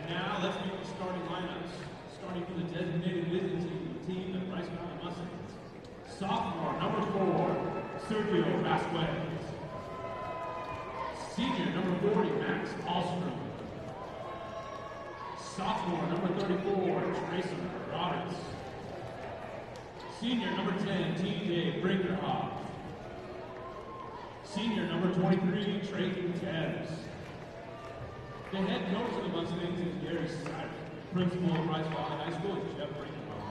And now let's meet the starting lineups. Starting for the designated visiting team, the Bryce Valley Mustangs. Sophomore, number 4, Sergio Vasquez. Senior, number 40, Max Alstrom. Sophomore, number 34, Tracer Roberts. Senior, number 10, TJ Brinkerhoff. Senior, number 23, Trayton Tebbs. The head coach of the Mustangs is Gary Sider. Principal of Bryce Valley High School is Jeff Brinkerhoff.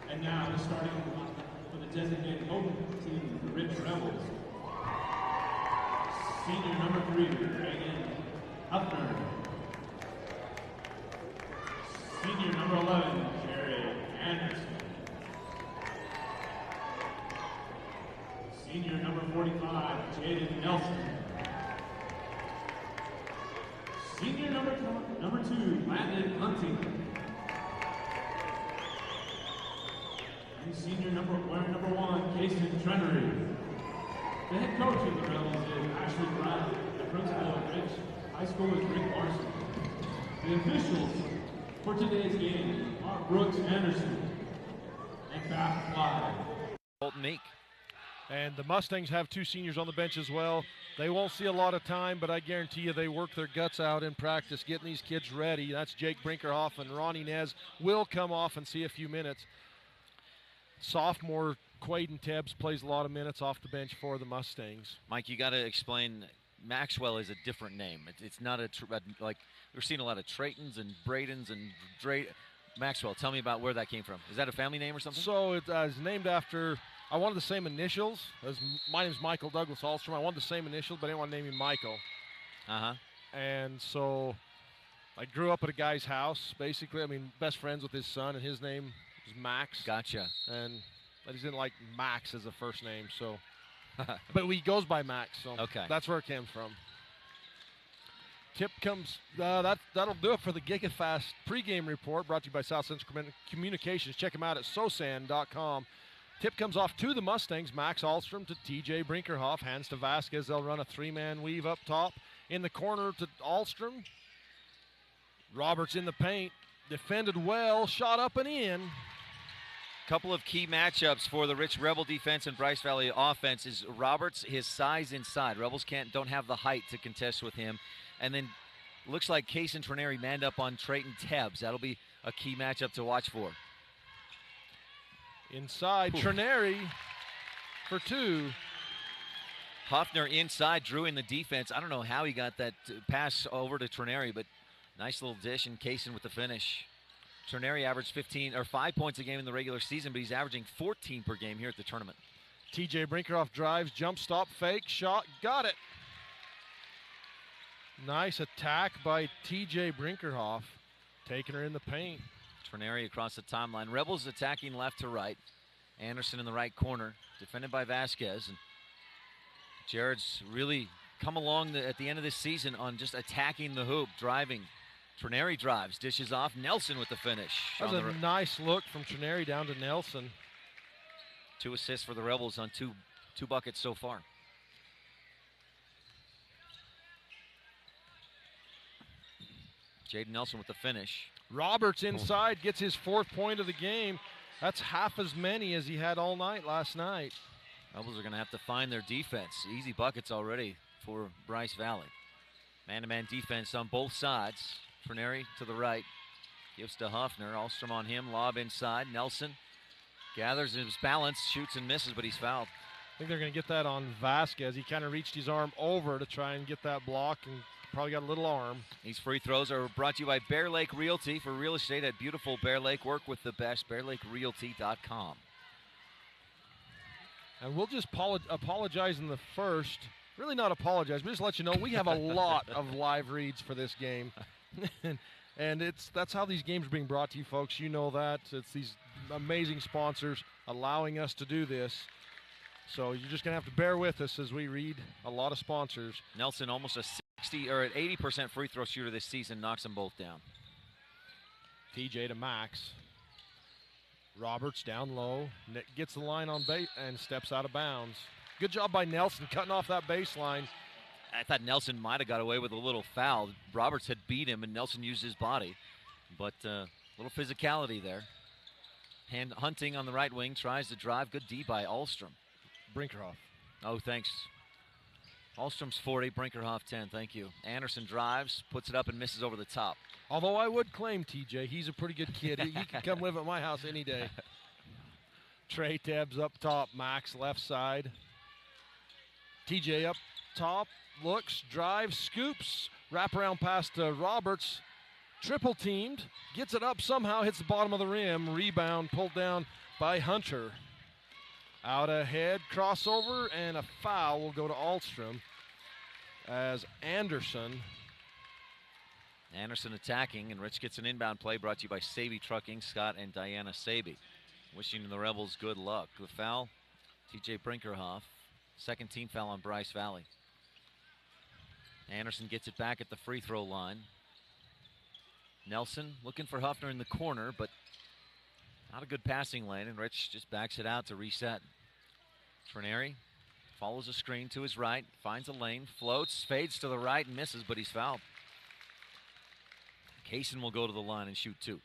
And now, starting for the designated open team, the Rich Rebels. Senior, number 3, Reagan Huffner. Senior, number 11, Jared Anderson. Senior, number 45, Jaden Nelson. Senior, number 2, Landon Huntington. And senior, number 1, Kason Trenery. The head coach of the Rebels is Ashley Brown. The principal of Ridge High School is Rick Larson. The officials for today's game are Brooks Anderson and Bath Clyde. Colton Meek. And the Mustangs have 2 seniors on the bench as well. They won't see a lot of time, but I guarantee you they work their guts out in practice, getting these kids ready. That's Jake Brinkerhoff, and Ronnie Nez will come off and see a few minutes. Sophomore Quaden Tebbs plays a lot of minutes off the bench for the Mustangs. Mike, you got to explain, Maxwell is a different name. It's not like we're seeing a lot of Traytons and Bradens and Maxwell. Tell me about where that came from. Is that a family name or something? So it's named after, I wanted the same initials. My name's Michael Douglas Alstrom. I wanted the same initials, but I didn't want to name him Michael. And so I grew up at a guy's house, basically. I mean, best friends with his son, and his name was Max. Gotcha. And I just didn't like Max as a first name, so. But he goes by Max, so okay. That's where it came from. Tip comes, that'll do it for the GigaFast pregame report, brought to you by South Central Communications. Check them out at sosan.com. Tip comes off to the Mustangs. Max Alstrom to TJ Brinkerhoff. Hands to Vasquez. They'll run a 3-man weave up top. In the corner to Alstrom. Roberts in the paint. Defended well. Shot up and in. Couple of key matchups for the Rich Rebel defense and Bryce Valley offense is Roberts, his size inside. Rebels don't have the height to contest with him. And then looks like Kason Trenary manned up on Trayton Tebbs. That'll be a key matchup to watch for. Inside, Trenary for 2. Hoffner inside, Drew in the defense. I don't know how he got that pass over to Trenary, but nice little dish, and Kason with the finish. Trenary averaged 5 points a game in the regular season, but he's averaging 14 per game here at the tournament. TJ Brinkerhoff drives, jump stop, fake, shot, got it. Nice attack by TJ Brinkerhoff, taking her in the paint. Trenary across the timeline. Rebels attacking left to right. Anderson in the right corner, defended by Vasquez. And Jared's really come along at the end of this season on just attacking the hoop, driving. Trenary drives, dishes off. Nelson with the finish. That was a nice look from Trenary down to Nelson. 2 assists for the Rebels on two buckets so far. Jaden Nelson with the finish. Roberts inside, gets his 4th point of the game. That's half as many as he had all night last night. Rebels are going to have to find their defense. Easy buckets already for Bryce Valley. Man-to-man defense on both sides. Trenary to the right. Gives to Hoffner. Alstrom on him. Lob inside. Nelson gathers his balance. Shoots and misses, but he's fouled. I think they're going to get that on Vasquez. He kind of reached his arm over to try and get that block and probably got a little arm. These free throws are brought to you by Bear Lake Realty. For real estate at beautiful Bear Lake, work with the best. BearLakeRealty.com. And we'll just apologize in the first. Really not apologize, but just let you know we have a lot of live reads for this game. And that's how these games are being brought to you, folks. You know that. It's these amazing sponsors allowing us to do this. So you're just going to have to bear with us as we read a lot of sponsors. Nelson, almost a 60 or an 80% free throw shooter this season, knocks them both down. TJ to Max. Roberts down low, gets the line on base and steps out of bounds. Good job by Nelson cutting off that baseline. I thought Nelson might have got away with a little foul. Roberts had beat him, and Nelson used his body. But a little physicality there. Hunting on the right wing, tries to drive. Good D by Ahlstrom. Brinkerhoff. Oh, thanks. Ahlstrom's 40, Brinkerhoff 10, thank you. Anderson drives, puts it up and misses over the top. Although I would claim, TJ, he's a pretty good kid. He can come live at my house any day. Trey Tebbs up top, Max left side. TJ up top, looks, drives, scoops, wrap around past Roberts. Triple teamed, gets it up somehow, hits the bottom of the rim. Rebound pulled down by Hunter. Out ahead, crossover, and a foul will go to Ahlstrom as Anderson attacking, and Rich gets an inbound play brought to you by Saby Trucking, Scott and Diana Saby. Wishing the Rebels good luck. The foul, TJ Brinkerhoff. Second team foul on Bryce Valley. Anderson gets it back at the free throw line. Nelson looking for Huffner in the corner, but not a good passing lane, and Rich just backs it out to reset. Trineri follows a screen to his right, finds a lane, floats, fades to the right, and misses, but he's fouled. Kaysen will go to the line and shoot 2.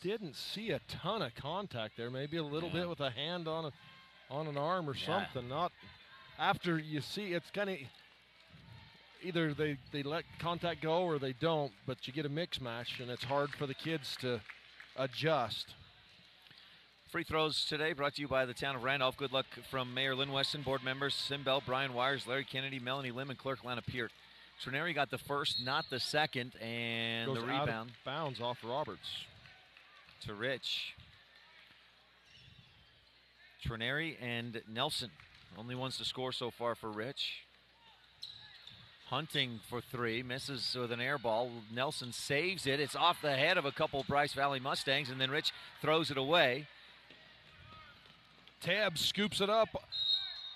Didn't see a ton of contact there. Maybe a little bit with a hand on an arm or something. Not after you see it's kind of either they let contact go or they don't, but you get a mix match, and it's hard for the kids to adjust. Free throws today brought to you by the town of Randolph. Good luck from Mayor Lynn Weston, board members Sim Bell, Brian Wires, Larry Kennedy, Melanie Lim, and Clerk Lana Peart. Trineri got the first, not the second, and goes the rebound. Out of bounds off Roberts. To Rich. Trineri and Nelson, only ones to score so far for Rich. Hunting for 3, misses with an air ball. Nelson saves it. It's off the head of a couple Bryce Valley Mustangs, and then Rich throws it away. Tabb scoops it up,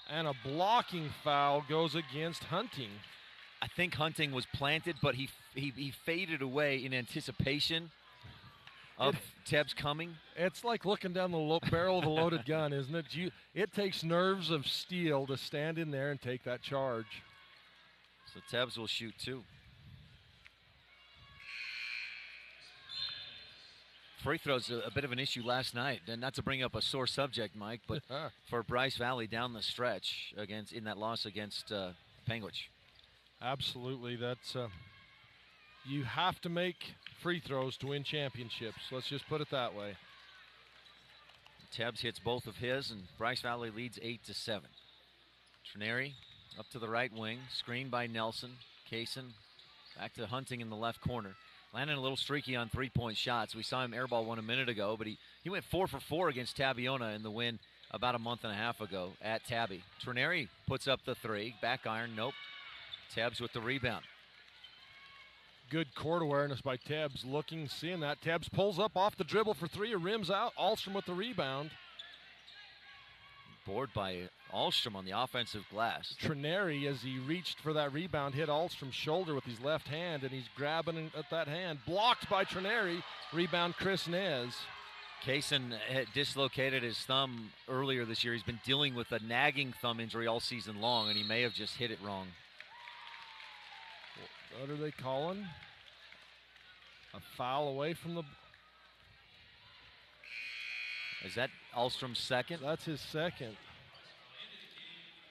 and a blocking foul goes against Hunting. I think Hunting was planted, but he faded away in anticipation of Tebbs coming. It's like looking down the barrel of a loaded gun, isn't it? It takes nerves of steel to stand in there and take that charge. So Tebbs will shoot 2. Free throws a bit of an issue last night, and not to bring up a sore subject, Mike, but for Bryce Valley down the stretch in that loss against Panguitch. Absolutely, that's you have to make free throws to win championships. Let's just put it that way. Tebbs hits both of his, and Bryce Valley leads 8-7. Trineri up to the right wing, screened by Nelson. Kaysen back to Hunting in the left corner. Landing a little streaky on three-point shots. We saw him airball one a minute ago, but he went 4 for 4 against Tabiona in the win about a month and a half ago at Tabby. Trineri puts up the 3. Back iron, nope. Tebbs with the rebound. Good court awareness by Tebbs, looking, seeing that. Tebbs pulls up off the dribble for 3, or rims out. Ahlstrom with the rebound. Board by Ahlstrom on the offensive glass. Trineri, as he reached for that rebound, hit Ahlstrom's shoulder with his left hand, and he's grabbing at that hand. Blocked by Trineri. Rebound, Chris Nez. Kaysen had dislocated his thumb earlier this year. He's been dealing with a nagging thumb injury all season long, and he may have just hit it wrong. What are they calling? A foul away from the... Is that Ahlstrom's second? That's his second.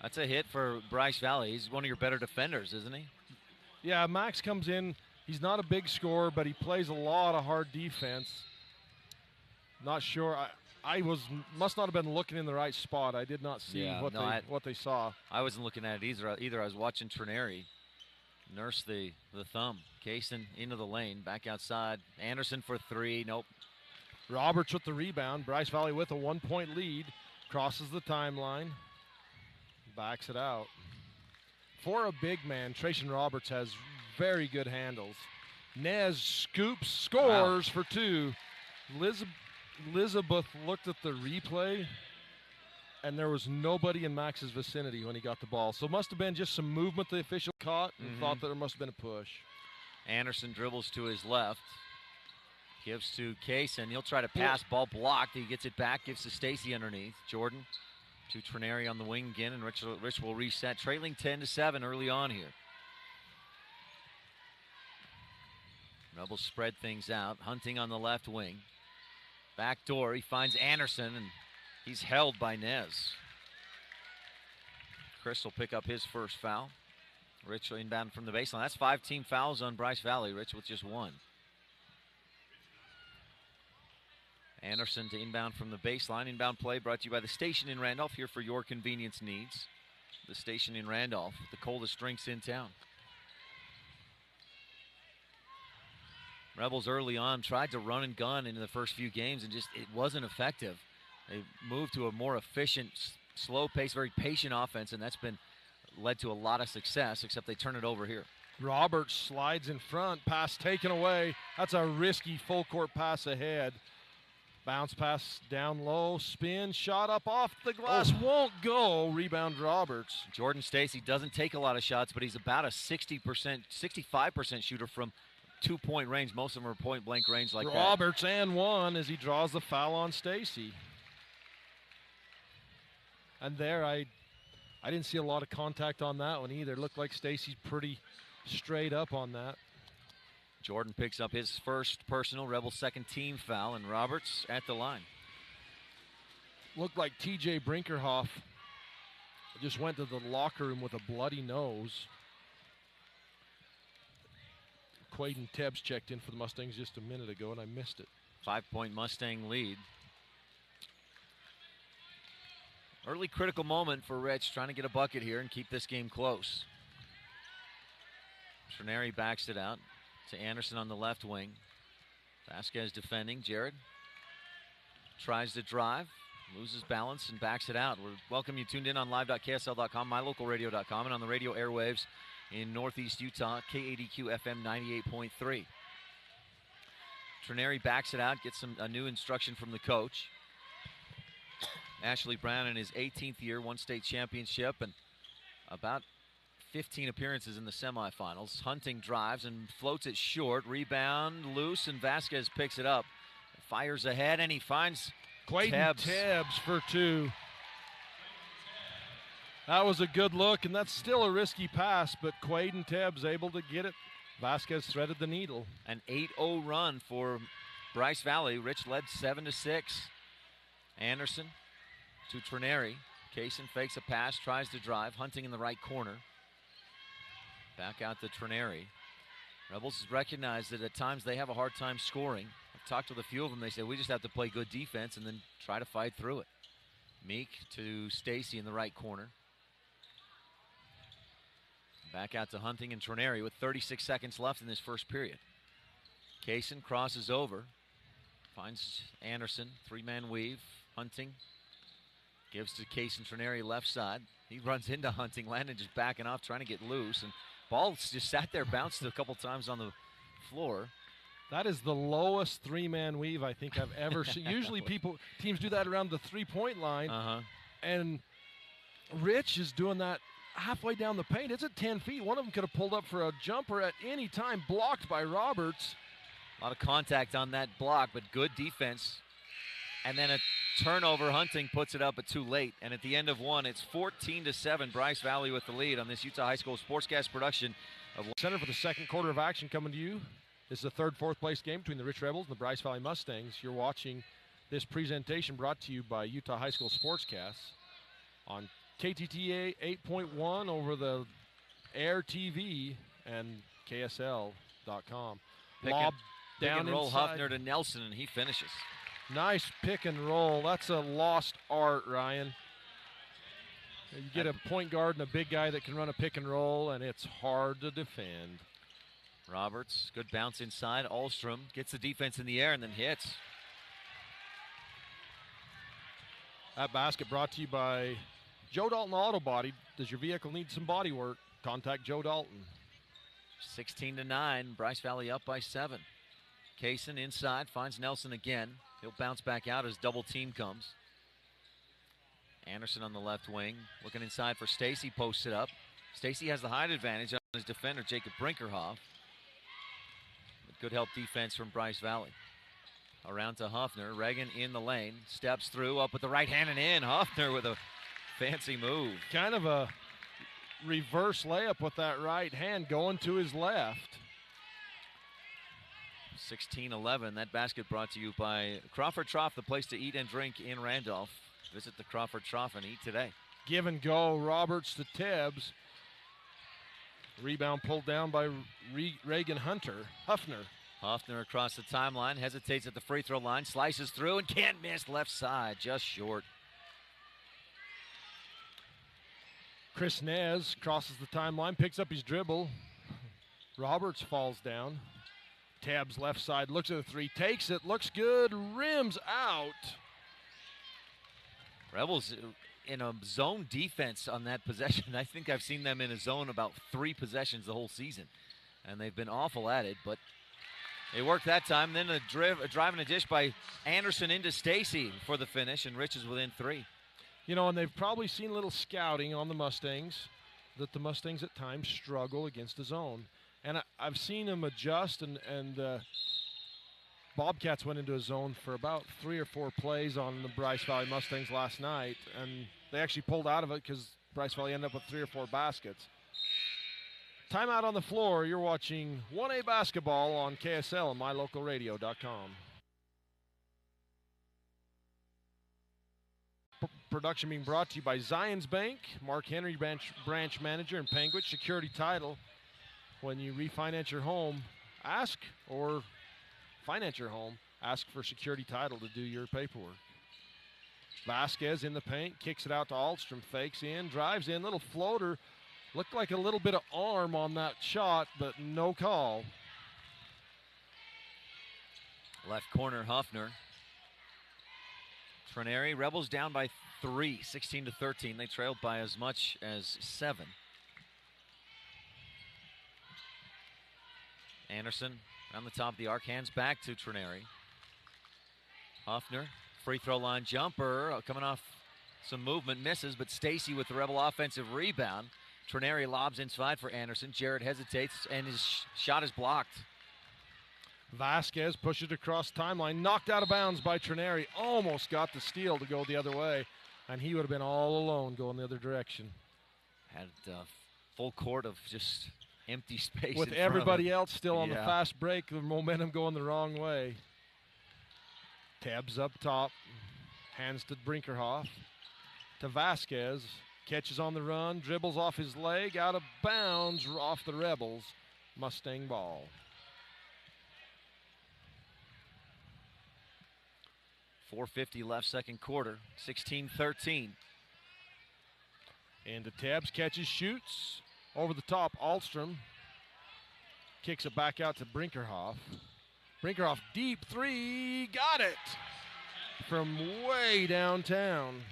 That's a hit for Bryce Valley. He's one of your better defenders, isn't he? Yeah, Max comes in. He's not a big scorer, but he plays a lot of hard defense. Not sure. I must not have been looking in the right spot. I did not see what they saw. I wasn't looking at it either. I was watching Trineri nurse the thumb. Kaysen into the lane, back outside. Anderson for 3, nope. Roberts with the rebound. Bryce Valley with a 1-point lead. Crosses the timeline. Backs it out. For a big man, Tracian Roberts has very good handles. Nez scoops, scores for 2. Elizabeth looked at the replay, and there was nobody in Max's vicinity when he got the ball. So it must have been just some movement the official caught and thought that there must have been a push. Anderson dribbles to his left. Gives to Kaysen. He'll try to pass. Ball blocked. He gets it back. Gives to Stacy underneath. Jordan To Trenary on the wing again, and Rich will reset, trailing 10-7 early on here. Rebels spread things out. Hunting on the left wing. Back door, he finds Anderson, and he's held by Nez. Chris will pick up his first foul. Rich inbound from the baseline. That's 5 team fouls on Bryce Valley. Rich with just 1. Anderson to inbound from the baseline. Inbound play brought to you by the station in Randolph, here for your convenience needs. The station in Randolph, the coldest drinks in town. Rebels early on tried to run and gun into the first few games, and just it wasn't effective. They moved to a more efficient, slow pace, very patient offense, and that's been led to a lot of success, except they turn it over here. Roberts slides in front, pass taken away. That's a risky full court pass ahead. Bounce pass down low, spin, shot up off the glass, won't go. Rebound Roberts. Jordan Stacy doesn't take a lot of shots, but he's about a 65% shooter from 2-point range. Most of them are point-blank range like that. Roberts and 1 as he draws the foul on Stacy. And there, I didn't see a lot of contact on that one either. Looked like Stacy's pretty straight up on that. Jordan picks up his first personal, Rebels second team foul, and Roberts at the line. Looked like TJ Brinkerhoff just went to the locker room with a bloody nose. Quaden Tebbs checked in for the Mustangs just a minute ago, and I missed it. 5-point Mustang lead. Early critical moment for Rich, trying to get a bucket here and keep this game close. Trenary backs it out to Anderson on the left wing. Vasquez defending. Jared tries to drive, loses balance, and backs it out. We welcome you tuned in on live.ksl.com, mylocalradio.com, and on the radio airwaves in Northeast Utah, KADQ FM 98.3. Trenary backs it out, gets a new instruction from the coach. Ashley Brown in his 18th year, won state championship and about 15 appearances in the semifinals. Hunting drives and floats it short. Rebound loose, and Vasquez picks it up. Fires ahead, and he finds Quaden Tebbs for 2. That was a good look, and that's still a risky pass, but Quaden Tebbs able to get it. Vasquez threaded the needle. An 8-0 run for Bryce Valley. Rich led 7-6. Anderson to Trenary. Kaysen fakes a pass, tries to drive. Hunting in the right corner. Back out to Trenary. Rebels recognize that at times they have a hard time scoring. I've talked with a few of them. They say we just have to play good defense and then try to fight through it. Meek to Stacy in the right corner. Back out to Hunting and Trenary with 36 seconds left in this first period. Kaysen crosses over. Finds Anderson. 3-man weave. Hunting gives to Kaysen Trenary left side. He runs into Hunting. Landon just backing off, trying to get loose. And ball just sat there, bounced a couple times on the floor. That is the lowest 3-man weave I think I've ever seen. Usually teams do that around the 3-point line. And Rich is doing that halfway down the paint. It's at 10 feet. One of them could have pulled up for a jumper at any time, blocked by Roberts. A lot of contact on that block, but good defense. And then a turnover. Hunting puts it up, but too late. And at the end of one, it's 14-7. Bryce Valley with the lead on this Utah High School Sportscast production. Center for the second quarter of action coming to you. This is the third, fourth place game between the Rich Rebels and the Bryce Valley Mustangs. You're watching this presentation brought to you by Utah High School Sportscast on KTTA 8.1 over the Air TV and KSL.com. Pick and roll inside. Huffner to Nelson, and he finishes. Nice pick and roll. That's a lost art, Ryan. You get a point guard and a big guy that can run a pick and roll, and it's hard to defend. Roberts, good bounce inside. Ahlstrom gets the defense in the air and then hits. That basket brought to you by Joe Dalton Auto Body. Does your vehicle need some body work? Contact Joe Dalton. 16-9. Bryce Valley up by 7. Kaysen inside, finds Nelson again. He'll bounce back out as double team comes. Anderson on the left wing, looking inside for Stacy, posts it up. Stacy has the height advantage on his defender, Jacob Brinkerhoff. Good help defense from Bryce Valley. Around to Huffner. Reagan in the lane. Steps through, up with the right hand and in. Huffner with a fancy move. Kind of a reverse layup with that right hand going to his left. 16-11. That basket brought to you by Crawford Trough, the place to eat and drink in Randolph. Visit the Crawford Trough and eat today. Give and go, Roberts to Tibbs. Rebound pulled down by Reagan Huffner. Hoffner across the timeline, hesitates at the free throw line, slices through and can't miss, left side, just short. Chris Nez crosses the timeline, picks up his dribble. Roberts falls down. Tabs left side, looks at the three, takes it, looks good, rims out. Rebels in a zone defense on that possession. I think I've seen them in a zone about 3 possessions the whole season. And they've been awful at it, but they worked that time. Then a drive and a dish by Anderson into Stacy for the finish, and Rich is within 3. You know, and they've probably seen a little scouting on the Mustangs, that the Mustangs at times struggle against the zone. And I've seen them adjust, and Bobcats went into a zone for about 3 or 4 plays on the Bryce Valley Mustangs last night, and they actually pulled out of it because Bryce Valley ended up with 3 or 4 baskets. Timeout on the floor. You're watching 1A basketball on KSL and mylocalradio.com. Production being brought to you by Zions Bank, Mark Henry, branch manager, and Panguitch Security Title. When you refinance your home, or finance your home, ask for Security Title to do your paperwork. Vasquez in the paint, kicks it out to Ahlstrom, fakes in, drives in, little floater. Looked like a little bit of arm on that shot, but no call. Left corner, Huffner. Trineri, Rebels down by 3, 16-13. They trailed by as much as 7. Anderson on the top of the arc, hands back to Trineri. Huffner, free throw line jumper, coming off some movement, misses, but Stacy with the Rebel offensive rebound. Trineri lobs inside for Anderson. Jarrett hesitates, and his shot is blocked. Vasquez pushes across timeline, knocked out of bounds by Trineri. Almost got the steal to go the other way, and he would have been all alone going the other direction. Had full court of just empty space. With everybody else still on the fast break, the momentum going the wrong way. Tabs up top, hands to Brinkerhoff, to Vasquez. Catches on the run, dribbles off his leg, out of bounds, off the Rebels. Mustang ball. .450 left, second quarter, 16-13. And the Tabs catches, shoots. Over the top, Ahlstrom. Kicks it back out to Brinkerhoff. Brinkerhoff, deep 3, got it! From way downtown.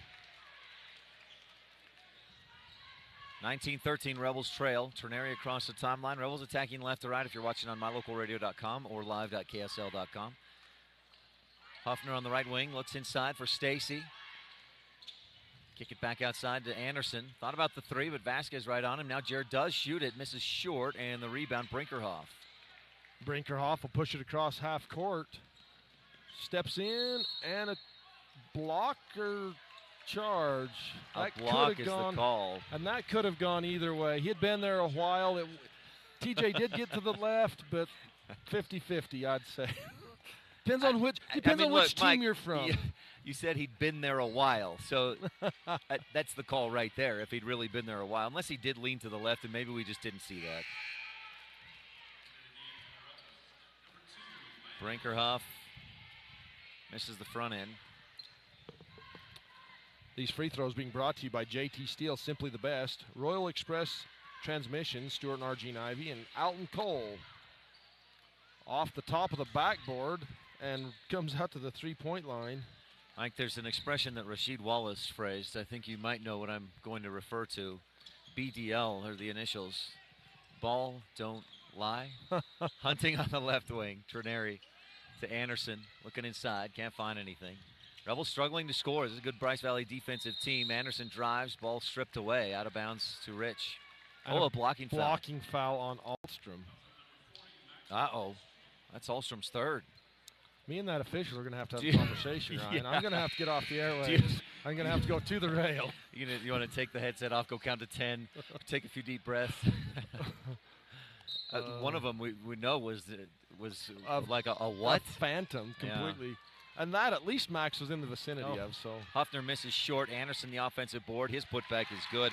19-13, Rebels trail. Trineri across the timeline. Rebels attacking left to right if you're watching on mylocalradio.com or live.ksl.com. Huffner on the right wing, looks inside for Stacy. Kick it back outside to Anderson. Thought about the 3, but Vasquez right on him. Now Jared does shoot it, misses short, and the rebound, Brinkerhoff. Brinkerhoff will push it across half court. Steps in, and a block or charge. A block is the call. And that could have gone either way. He had been there a while. TJ did get to the left, but 50-50, I'd say. Depends on which look, team Mike, you're from. You said he'd been there a while, so that's the call right there, if he'd really been there a while. Unless he did lean to the left, and maybe we just didn't see that. Brinkerhoff misses the front end. These free throws being brought to you by JT Steel, simply the best. Royal Express Transmission, Stuart and Argene Ivy, and Alton Cole. Off the top of the backboard and comes out to the three-point line. Mike, there's an expression that Rasheed Wallace phrased. I think you might know what I'm going to refer to. BDL are the initials. Ball, don't lie. Hunting on the left wing. Trineri to Anderson. Looking inside. Can't find anything. Rebels struggling to score. This is a good Bryce Valley defensive team. Anderson drives. Ball stripped away. Out of bounds to Rich. And a blocking foul. Blocking foul on Ahlstrom. Uh-oh. That's Ahlstrom's 3rd. Me and that official are going to have a conversation, Ryan. I'm going to have to get off the airwaves. I'm going to have to go to the rail. You want to take the headset off, go count to 10, take a few deep breaths. One of them we know was like a what? A phantom completely. Yeah. And that at least Max was in the vicinity of. So Huffner misses short. Anderson, the offensive board. His putback is good.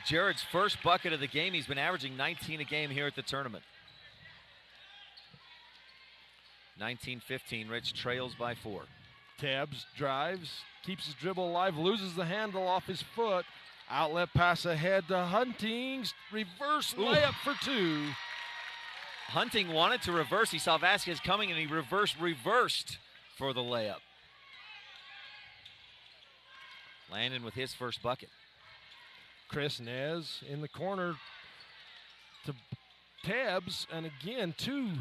Jared's first bucket of the game. He's been averaging 19 a game here at the tournament. 19-15. Rich trails by 4. Tabbs drives, keeps his dribble alive, loses the handle off his foot. Outlet pass ahead to Hunting's. Reverse layup for 2. Hunting wanted to reverse. He saw Vasquez coming, and he reversed for the layup. Landon with his first bucket. Chris Nez in the corner to Tabbs, and again, 2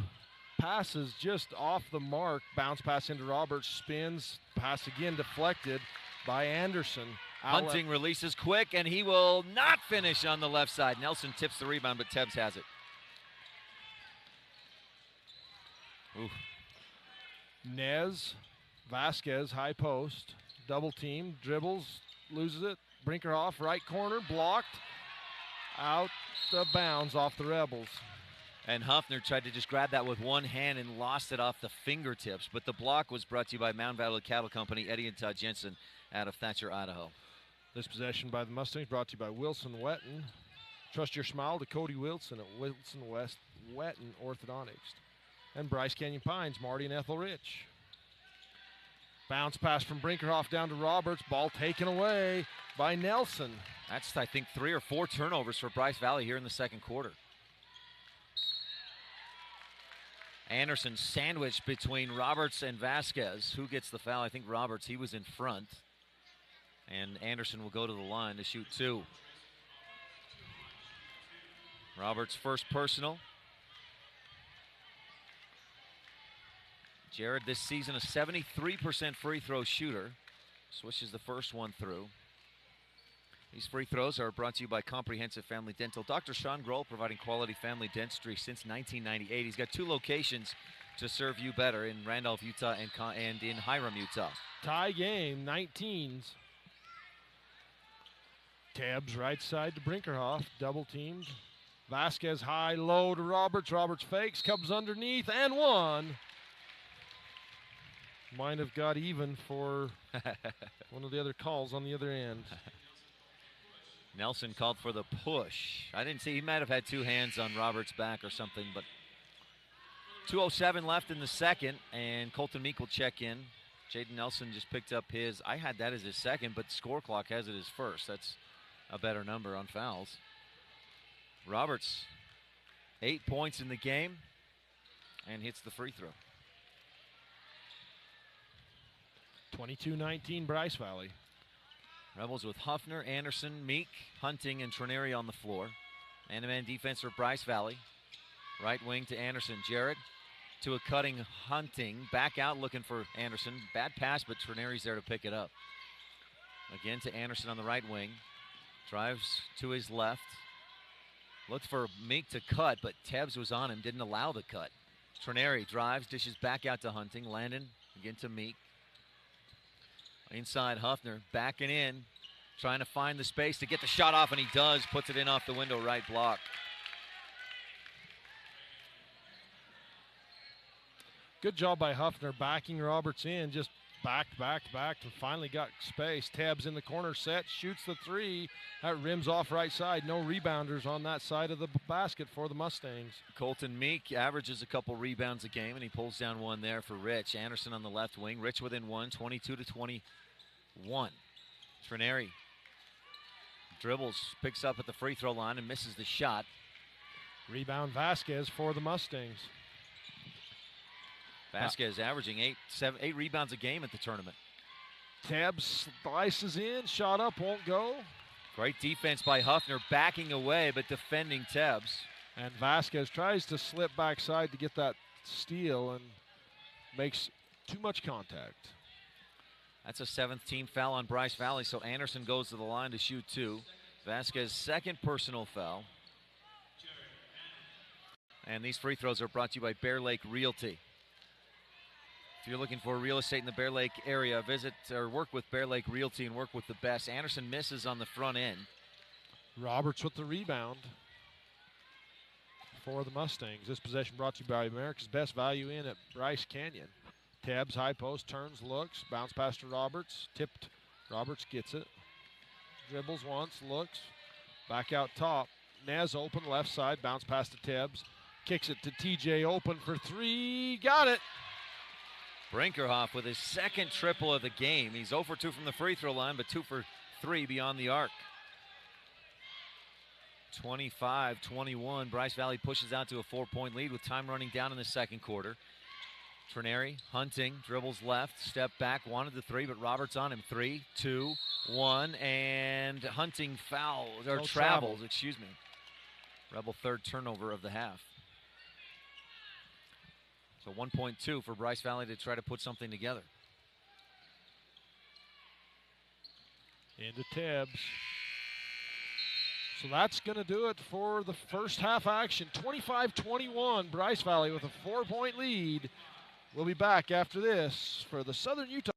passes just off the mark. Bounce pass into Roberts, spins, pass again deflected by Anderson. Hunting releases quick, and he will not finish on the left side. Nelson tips the rebound, but Tabbs has it. Ooh. Nez, Vasquez, high post, double team, dribbles, loses it. Brinkerhoff, right corner, blocked, out of bounds off the Rebels. And Huffner tried to just grab that with one hand and lost it off the fingertips. But the block was brought to you by Mound Valley Cattle Company, Eddie and Todd Jensen out of Thatcher, Idaho. This possession by the Mustangs brought to you by Wilson Wetton. Trust your smile to Cody Wilson at Wilson West Wetton Orthodontics. And Bryce Canyon Pines, Marty and Ethel Rich. Bounce pass from Brinkerhoff down to Roberts. Ball taken away by Nelson. That's, I think, 3 or 4 turnovers for Bryce Valley here in the second quarter. Anderson sandwiched between Roberts and Vasquez. Who gets the foul? I think Roberts. He was in front. And Anderson will go to the line to shoot 2. Roberts' first personal. Jared this season a 73% free throw shooter. Swishes the first one through. These free throws are brought to you by Comprehensive Family Dental. Dr. Sean Grohl providing quality family dentistry since 1998. He's got 2 locations to serve you better in Randolph, Utah and in Hiram, Utah. Tie game, 19s. Tabbs right side to Brinkerhoff, double teamed. Vasquez high, low to Roberts. Roberts fakes, comes underneath, and 1. Might have got even for one of the other calls on the other end. Nelson called for the push. I didn't see, he might have had 2 hands on Roberts' back or something, but 2:07 left in the second, and Colton Meek will check in. Jaden Nelson just picked up his, I had that as his second, but score clock has it as first. That's a better number on fouls. Roberts, 8 points in the game, and hits the free throw. 22-19 Bryce Valley. Rebels with Huffner, Anderson, Meek, Hunting, and Trineri on the floor. Man-to-man defense for Bryce Valley. Right wing to Anderson. Jared to a cutting Hunting. Back out looking for Anderson. Bad pass, but Trineri's there to pick it up. Again to Anderson on the right wing. Drives to his left. Looked for Meek to cut, but Tabbs was on him. Didn't allow the cut. Trineri drives, dishes back out to Hunting. Landon again to Meek. Inside Huffner, backing in, trying to find the space to get the shot off, and he does. Puts it in off the window, right block. Good job by Huffner backing Roberts in, just backed, and finally got space. Tabbs in the corner set, shoots the 3. That rims off right side. No rebounders on that side of the basket for the Mustangs. Colton Meek averages a couple rebounds a game, and he pulls down 1 there for Rich. Anderson on the left wing. Rich within 1, 22-21. Trineri dribbles, picks up at the free throw line, and misses the shot. Rebound Vasquez for the Mustangs. Vasquez averaging 8 rebounds a game at the tournament. Tabbs slices in, shot up, won't go. Great defense by Huffner, backing away but defending Tabbs. And Vasquez tries to slip backside to get that steal and makes too much contact. That's a 7th team foul on Bryce Valley, so Anderson goes to the line to shoot 2. Vasquez second personal foul. And these free throws are brought to you by Bear Lake Realty. If you're looking for real estate in the Bear Lake area, visit or work with Bear Lake Realty and work with the best. Anderson misses on the front end. Roberts with the rebound for the Mustangs. This possession brought to you by America's Best Value Inn at Bryce Canyon. Tabs, high post, turns, looks, bounce pass to Roberts, tipped. Roberts gets it. Dribbles once, looks, back out top. Nez open, left side, bounce pass to Tibbs. Kicks it to TJ, open for three, got it. Brinkerhoff with his second triple of the game. He's 0 for 2 from the free throw line, but 2 for 3 beyond the arc. 25-21. Bryce Valley pushes out to a 4-point lead with time running down in the second quarter. Trineri, Hunting, dribbles left, step back, wanted the three, but Roberts on him. 3, 2, 1, and Hunting fouls, or travels, excuse me. Rebel third turnover of the half. So 1.2 for Bryce Valley to try to put something together. Into Tibbs. So that's going to do it for the first half action. 25-21, Bryce Valley with a 4-point lead. We'll be back after this for the Southern Utah.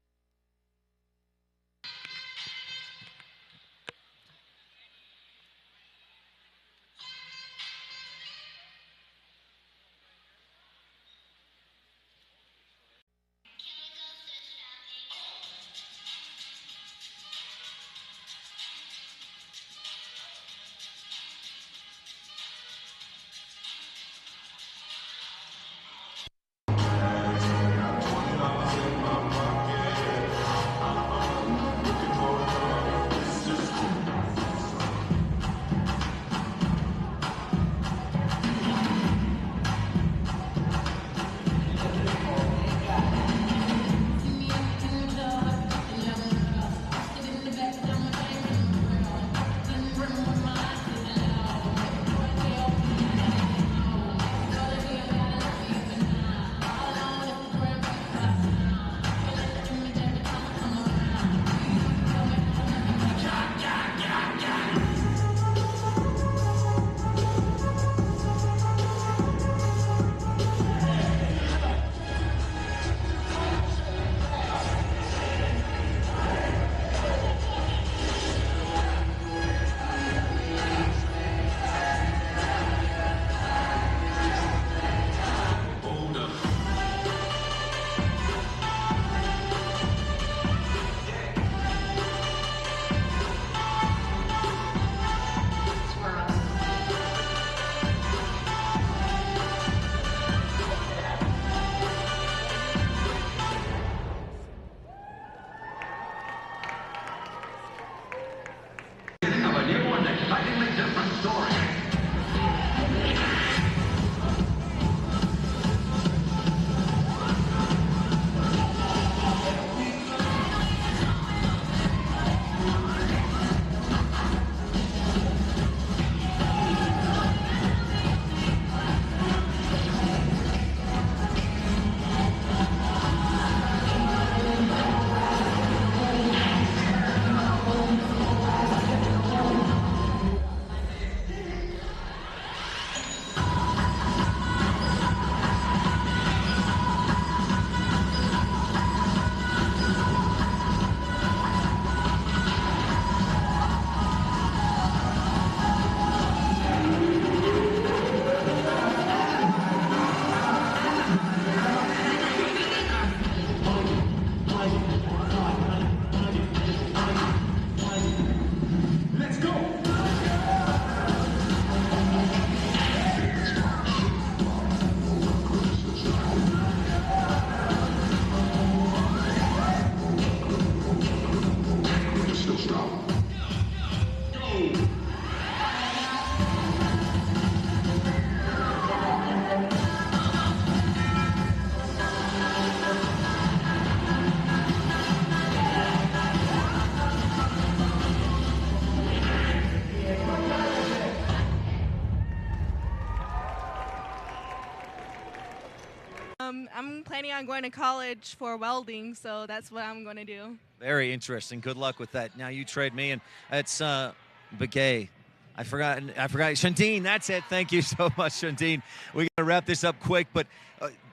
I'm planning on going to college for welding, so that's what I'm going to do. Very interesting. Good luck with that. Now you trade me, and it's Begay. I forgot. Shandine, that's it. Thank you so much, Shandine. We got to wrap this up quick, but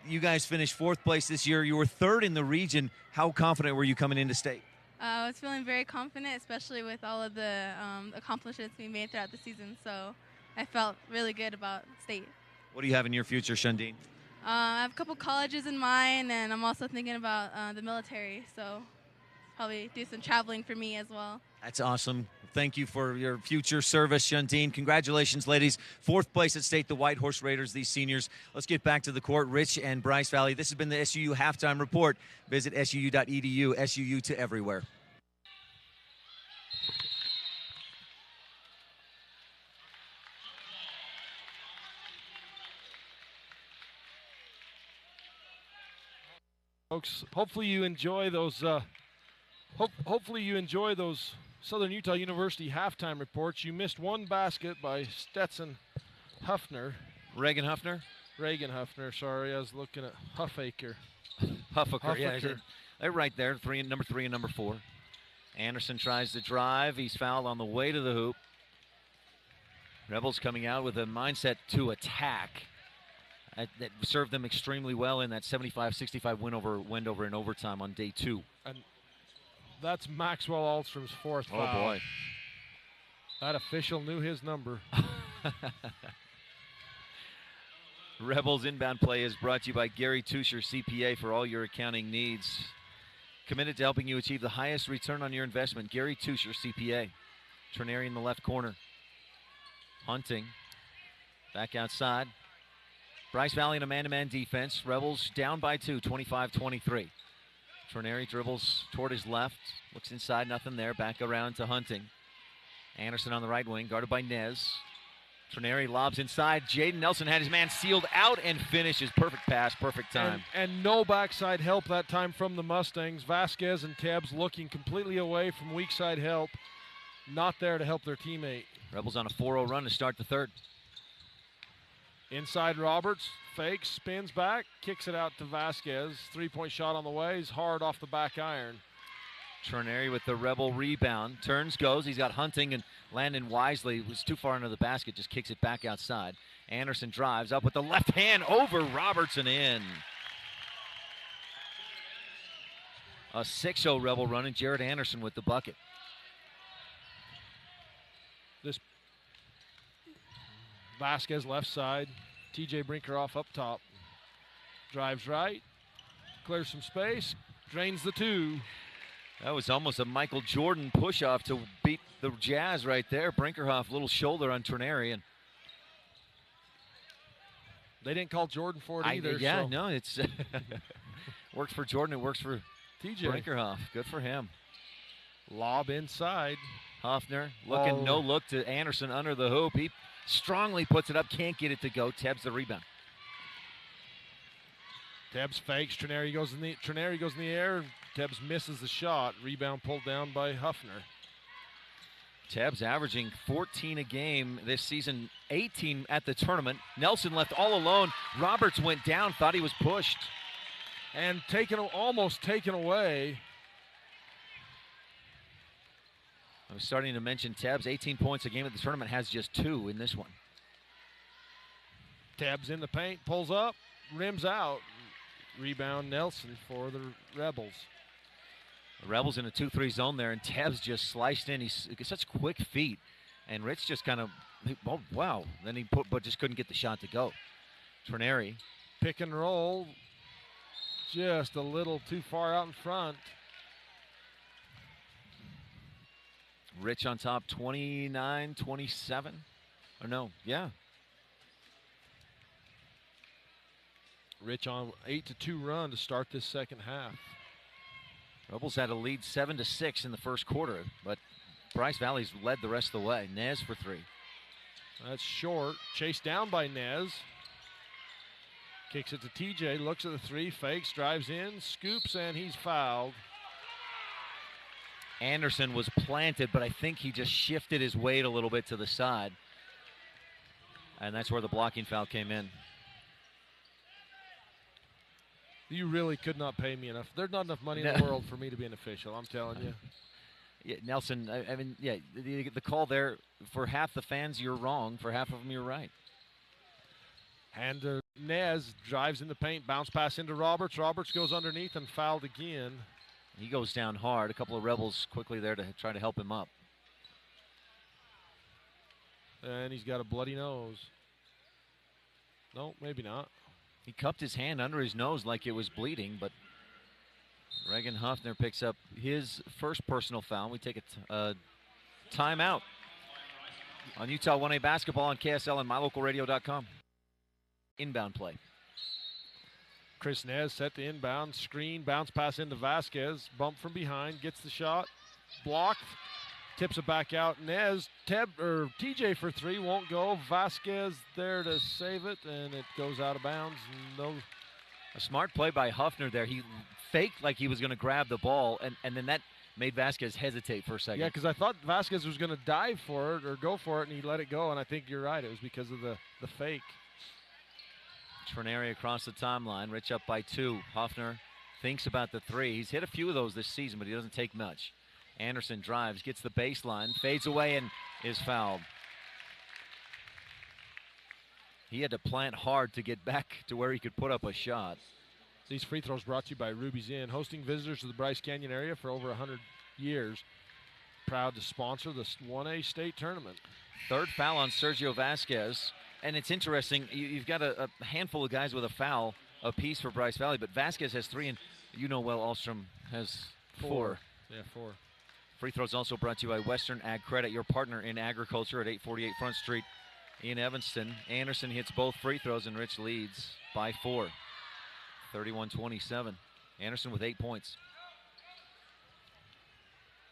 you guys finished 4th place this year. You were 3rd in the region. How confident were you coming into state? I was feeling very confident, especially with all of the accomplishments we made throughout the season. So I felt really good about state. What do you have in your future, Shundeen? I have a couple colleges in mind, and I'm also thinking about the military. So probably do some traveling for me as well. That's awesome. Thank you for your future service, Shundeen. Congratulations, ladies. 4th place at state, the White Horse Raiders, these seniors. Let's get back to the court. Rich and Bryce Valley. This has been the SUU Halftime Report. Visit SUU.edu, SUU to everywhere. Folks, hopefully you enjoy those. Hopefully you enjoy those Southern Utah University halftime reports. You missed one basket by Stetson Huffner. Reagan Huffner? Reagan Huffner, sorry. I was looking at Huffaker. Huffaker, yeah. They're right there, number 3 and number 4. Anderson tries to drive. He's fouled on the way to the hoop. Rebels coming out with a mindset to attack. That served them extremely well in that 75-65 win over in overtime on day 2. And that's Maxwell Alstrom's 4th foul. Oh, boy. That official knew his number. Rebels inbound play is brought to you by Gary Tusher, CPA, for all your accounting needs. Committed to helping you achieve the highest return on your investment. Gary Tusher, CPA. Trineri in the left corner. Hunting. Back outside. Bryce Valley in a man-to-man defense. Rebels down by 2, 25-23. Trineri dribbles toward his left. Looks inside, nothing there. Back around to Hunting. Anderson on the right wing, guarded by Nez. Trineri lobs inside. Jaden Nelson had his man sealed out and finishes. Perfect pass, perfect time. And no backside help that time from the Mustangs. Vasquez and Tebbs looking completely away from weak side help. Not there to help their teammate. Rebels on a 4-0 run to start the 3rd. Inside Roberts, fakes, spins back, kicks it out to Vasquez. 3-point shot on the way. He's hard off the back iron. Trineri with the Rebel rebound. Turns, goes. He's got Hunting and Landon Wisely. Was too far under the basket, just kicks it back outside. Anderson drives up with the left hand over Robertson in. A 6-0 Rebel run, and Jared Anderson with the bucket. This Vasquez left side. TJ Brinkerhoff up top. Drives right. Clears some space. Drains the 2. That was almost a Michael Jordan push-off to beat the Jazz right there. Brinkerhoff, little shoulder on Trineri. And they didn't call Jordan for it either. Yeah, so. No, it's works for Jordan. It works for TJ Brinkerhoff. Good for him. Lob inside. Hoffner looking, no look to Anderson under the hoop. He strongly puts it up, can't get it to go. Tebbs the rebound. Tebbs fakes. Trineri goes in the air. Tebbs misses the shot. Rebound pulled down by Huffner. Tebbs averaging 14 a game this season, 18 at the tournament. Nelson left all alone. Roberts went down, thought he was pushed. And almost taken away. I was starting to mention Tebbs, 18 points a game at the tournament, has just 2 in this one. Tebbs in the paint, pulls up, rims out. Rebound Nelson for the Rebels. The Rebels in a 2-3 zone there, and Tebbs just sliced in. He's got such quick feet. And Rich just kind of, oh, wow. Then he but just couldn't get the shot to go. Trineri. Pick and roll. Just a little too far out in front. Rich on top, 29-27. Or no, yeah. Rich on 8-2 run to start this second half. Rebels had a lead 7-6 in the first quarter, but Bryce Valley's led the rest of the way. Nez for 3. That's short. Chased down by Nez. Kicks it to TJ, looks at the 3, fakes, drives in, scoops, and he's fouled. Anderson was planted, but I think he just shifted his weight a little bit to the side. And that's where the blocking foul came in. You really could not pay me enough. There's not enough money in the world for me to be an official, I'm telling you. Yeah, Nelson, I mean, yeah, the call there, for half the fans, you're wrong. For half of them, you're right. And Nez drives in the paint, bounce pass into Roberts. Roberts goes underneath and fouled again. He goes down hard. A couple of Rebels quickly there to try to help him up. And he's got a bloody nose. No, maybe not. He cupped his hand under his nose like it was bleeding, but Reagan Huffner picks up his first personal foul. We take a timeout on Utah 1A basketball on KSL and mylocalradio.com. Inbound play. Chris Nez set the inbound, screen, bounce pass into Vasquez, bump from behind, gets the shot, blocked, tips it back out. Nez, TJ for three, won't go. Vasquez there to save it, and it goes out of bounds. A smart play by Huffner there. He faked like he was going to grab the ball, and then that made Vasquez hesitate for a second. Yeah, because I thought Vasquez was going to dive for it or go for it, and he let it go, and I think you're right. It was because of the fake. Trineri across the timeline. Rich up by 2. Huffner thinks about the 3. He's hit a few of those this season, but he doesn't take much. Anderson drives, gets the baseline, fades away, and is fouled. He had to plant hard to get back to where he could put up a shot. These free throws brought to you by Ruby's Inn, hosting visitors to the Bryce Canyon area for over 100 years. Proud to sponsor the 1A state tournament. Third foul on Sergio Vasquez. And it's interesting, you've got a handful of guys with a foul apiece for Bryce Valley, but Vasquez has 3, and you know well Ahlstrom has 4. Yeah, 4. Free throws also brought to you by Western Ag Credit, your partner in agriculture at 848 Front Street in Evanston. Anderson hits both free throws, and Rich leads by 4. 31-27. Anderson with 8 points.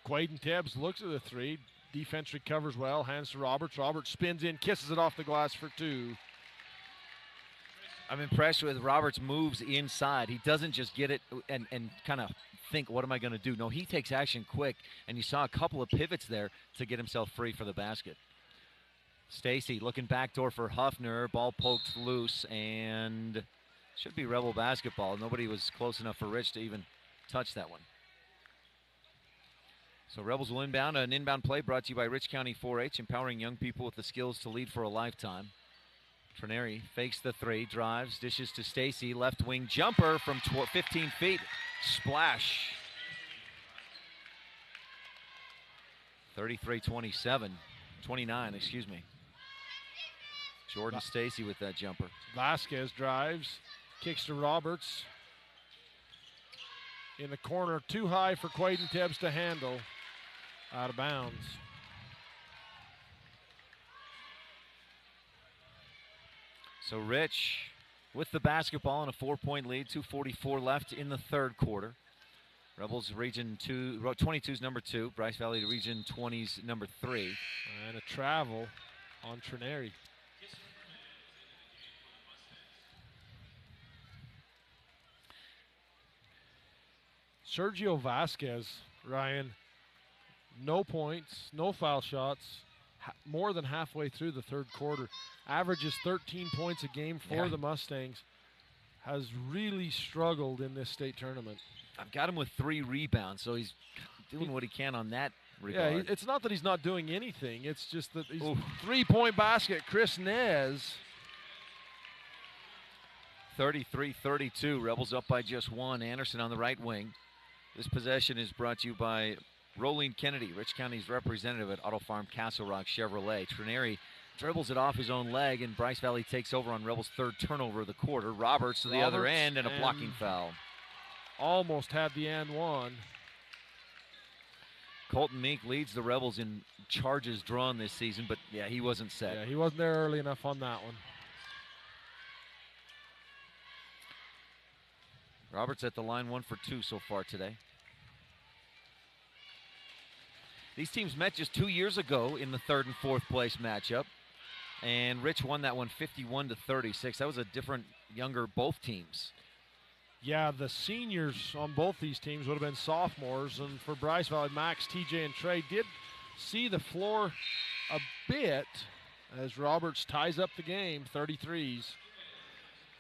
Quaden Tebbs looks at the 3. Defense recovers well, hands to Roberts. Roberts spins in, kisses it off the glass for 2. I'm impressed with Roberts' moves inside. He doesn't just get it and kind of think, what am I going to do? No, he takes action quick, and you saw a couple of pivots there to get himself free for the basket. Stacy looking backdoor for Huffner. Ball poked loose, and should be Rebel basketball. Nobody was close enough for Rich to even touch that one. So Rebels will inbound. An inbound play brought to you by Rich County 4-H, empowering young people with the skills to lead for a lifetime. Trineri fakes the 3, drives, dishes to Stacy, left wing jumper from 15 feet. Splash. 33-27. 29, excuse me. Jordan Stacy with that jumper. Vasquez drives, kicks to Roberts. In the corner, too high for Quaden Tebbs to handle. Out of bounds. So Rich with the basketball and a 4-point lead, 2:44 left in the third quarter. Rebels Region 22's number 2, Bryce Valley Region 20's number 3. And a travel on Trineri. Sergio Vasquez, Ryan, no points, no foul shots, more than halfway through the third quarter. Averages 13 points a game for the Mustangs. Has really struggled in this state tournament. I've got him with 3 rebounds, so he's doing what he can on that regard. Yeah, it's not that he's not doing anything. It's just that he's 3-point basket. Chris Nez. 33-32. Rebels up by just 1. Anderson on the right wing. This possession is brought to you by Rolene Kennedy, Rich County's representative at Auto Farm Castle Rock Chevrolet. Trineri dribbles it off his own leg, and Bryce Valley takes over on Rebels' 3rd turnover of the quarter. Roberts to the other end, and a blocking foul. Almost had the and one. Colton Meek leads the Rebels in charges drawn this season, but yeah, he wasn't set. Yeah, he wasn't there early enough on that one. Roberts at the line, 1 for 2 so far today. These teams met just 2 years ago in the 3rd and 4th place matchup, and Rich won that one 51-36. That was a different, younger both teams. Yeah, the seniors on both these teams would have been sophomores, and for Bryce Valley, Max, TJ, and Trey did see the floor a bit as Roberts ties up the game, 33s.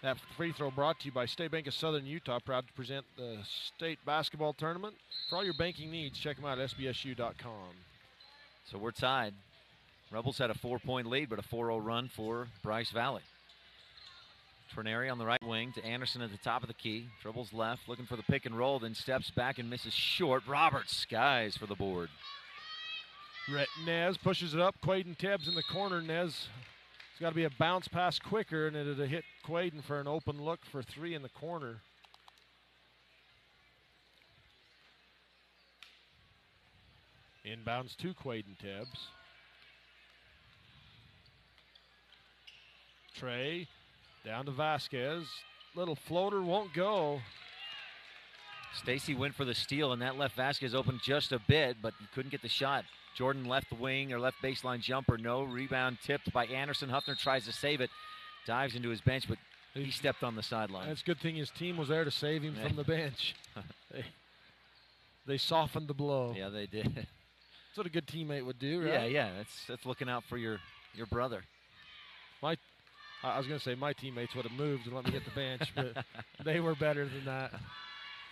That free throw brought to you by State Bank of Southern Utah, proud to present the state basketball tournament. For all your banking needs, check them out at sbsu.com. So we're Rebels had a 4-point lead, but a 4-0 run for Bryce Valley. Trenary on the right wing to Anderson at the top of the key. Dribbles left, looking for the pick and roll, then steps back and misses short. Roberts skies for the board. Nez pushes it up. Quaden Tibbs in the corner. Nez, it's got to be a bounce pass quicker, and it'll hit Quaden for an open look for three in the corner. Inbounds to Quaden Tibbs. Trey down to Vasquez. Little floater won't go. Stacy went for the steal, and that left Vasquez open just a bit, but he couldn't get the shot. Jordan left wing or left baseline jumper. No. Rebound tipped by Anderson. Huffner tries to save it. Dives into his bench, but he stepped on the sideline. It's a good thing his team was there to save him from the bench. They softened the blow. Yeah, they did. That's what a good teammate would do, right? Yeah. That's looking out for your brother. I was going to say my teammates would have moved and let me hit the bench, but they were better than that.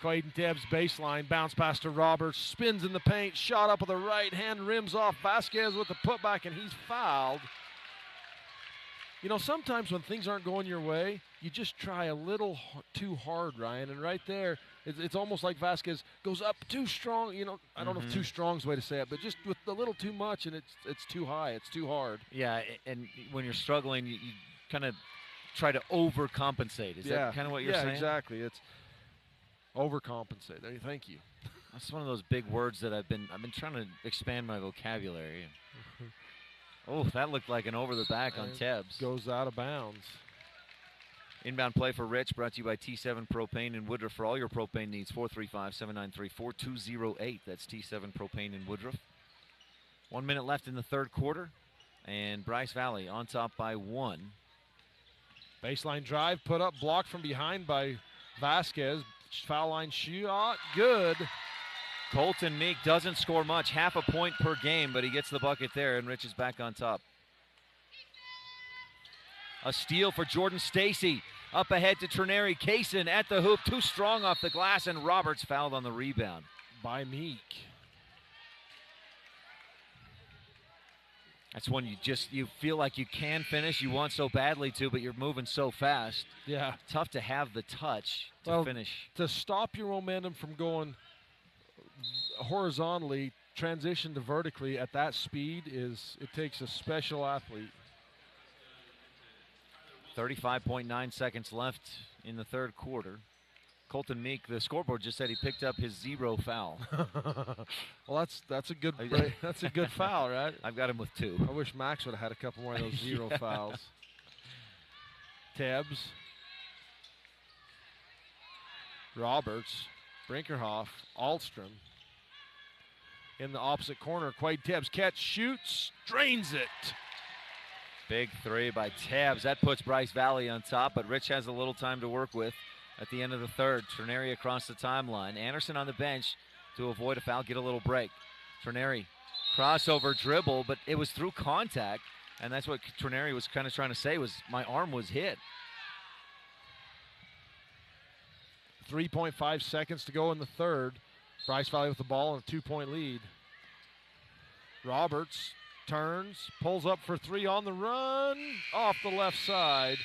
Quaden Tibbs baseline, bounce pass to Roberts, spins in the paint, shot up with the right hand, rims off Vasquez with the putback, and he's fouled. You know, sometimes when things aren't going your way, you just try a little too hard, Ryan, and right there, it's almost like Vasquez goes up too strong. You know, I don't know if too strong is the way to say it, but just with a little too much, and it's too high, it's too hard. Yeah, and when you're struggling, you kind of try to overcompensate. Is that kind of what you're saying? Yeah, exactly. It's overcompensate. Thank you. That's one of those big words that I've been trying to expand my vocabulary. Oh, that looked like an over the back on Tibbs. Goes out of bounds. Inbound play for Rich, brought to you by T7 Propane in Woodruff. For all your propane needs, 435-793-4208. That's T7 Propane in Woodruff. 1 minute left in the third quarter, and Bryce Valley on top by 1. Baseline drive, put up, blocked from behind by Vasquez. Foul line shot, good. Colton Meek doesn't score much, half a point per game, but he gets the bucket there, and Rich is back on top. A steal for Jordan Stacy. Up ahead to Trenary. Kaysen at the hoop, too strong off the glass, and Roberts fouled on the rebound. By Meek. That's when you feel like you can finish. You want so badly to, but you're moving so fast. Yeah. Tough to have the touch to finish. To stop your momentum from going horizontally, transition to vertically at that speed it takes a special athlete. 35.9 seconds left in the third quarter. Colton Meek, the scoreboard just said he picked up his 0 foul. Well, that's a good break. That's a good foul, right? I've got him with 2. I wish Max would have had a couple more of those 0 fouls. Tibbs. Roberts. Brinkerhoff. Alstrom. In the opposite corner, Quade Tibbs catch, shoots, drains it. Big 3 by Tibbs. That puts Bryce Valley on top, but Rich has a little time to work with at the end of the third. Trenary across the timeline. Anderson on the bench to avoid a foul, get a little break. Trenary, crossover dribble, but it was through contact, and that's what Trenary was kind of trying to say was my arm was hit. 3.5 seconds to go in the third. Bryce Valley with the ball and a 2-point lead. Roberts turns, pulls up for 3 on the run, off the left side.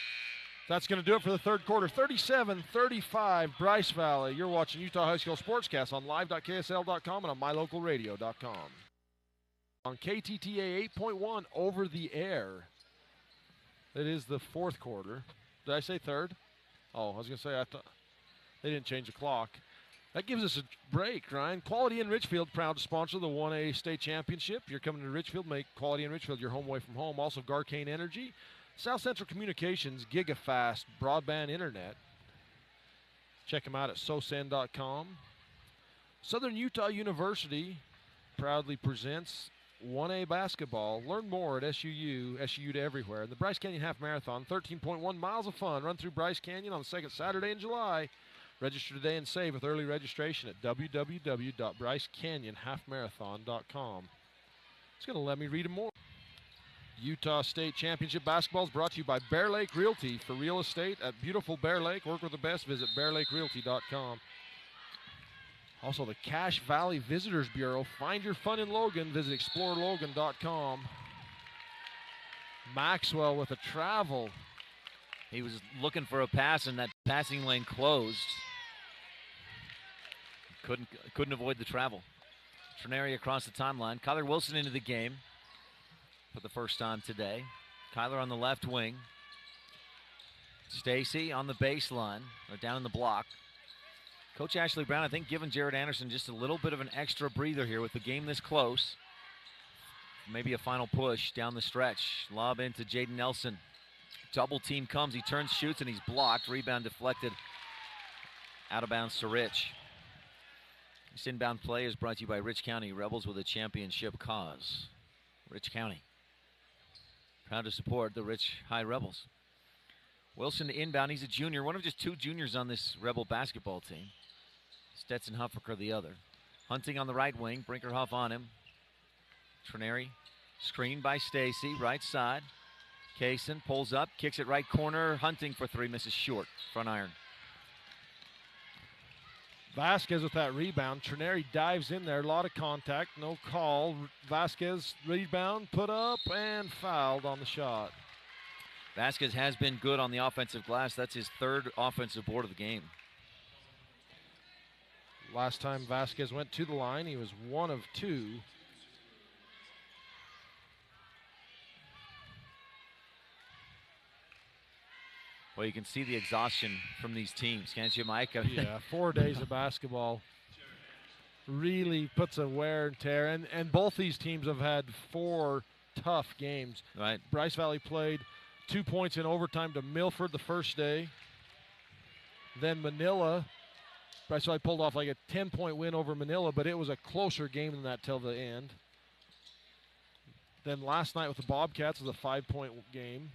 That's going to do it for the third quarter. 37-35, Bryce Valley. You're watching Utah High School Sportscast on live.ksl.com and on mylocalradio.com. On KTTA 8.1 over the air. It is the fourth quarter. Did I say third? Oh, I was going to say I thought they didn't change the clock. That gives us a break, Ryan. Quality in Richfield, proud to sponsor the 1A state championship. You're coming to Richfield, make Quality in Richfield your home away from home. Also, Garcane Energy, South Central Communications, GigaFast broadband internet. Check them out at sosan.com. Southern Utah University proudly presents 1A basketball. Learn more at SUU to everywhere. And the Bryce Canyon Half Marathon, 13.1 miles of fun, run through Bryce Canyon on the second Saturday in July. Register today and save with early registration at www.brycecanyonhalfmarathon.com. It's going to let me read them more. Utah State Championship basketball is brought to you by Bear Lake Realty. For real estate at beautiful Bear Lake, work with the best. Visit bearlakerealty.com. Also, the Cache Valley Visitors Bureau. Find your fun in Logan. Visit explorelogan.com. Maxwell with a travel. He was looking for a pass, and that passing lane closed. Couldn't avoid the travel. Trineri across the timeline. Kyler Wilson into the game for the first time today. Kyler on the left wing. Stacy on the baseline, or down in the block. Coach Ashley Brown, I think, giving Jared Anderson just a little bit of an extra breather here with the game this close. Maybe a final push down the stretch. Lob into Jaden Nelson. Double team comes. He turns, shoots, and he's blocked. Rebound deflected. Out of bounds to Rich. This inbound play is brought to you by Rich County Rebels with a championship cause. Rich County. Proud to support the Rich High Rebels. Wilson to inbound. He's a junior. One of just two juniors on this Rebel basketball team. Stetson Huffaker the other. Hunting on the right wing. Brinkerhoff on him. Trineri screened by Stacy. Right side. Kaysen pulls up. Kicks it right corner. Hunting for three. Misses short. Front iron. Vasquez with that rebound. Trineri dives in there. A lot of contact. No call. Vasquez rebound. Put up and fouled on the shot. Vasquez has been good on the offensive glass. That's his third offensive board of the game. Last time Vasquez went to the line, he was 1 of 2. Well, you can see the exhaustion from these teams, can't you, Mike? Yeah, 4 days of basketball really puts a wear and tear. And both these teams have had 4 tough games. Right. Bryce Valley played 2 points in overtime to Milford the first day. Then Manila, Bryce Valley pulled off like a 10-point win over Manila, but it was a closer game than that till the end. Then last night with the Bobcats was a 5-point game.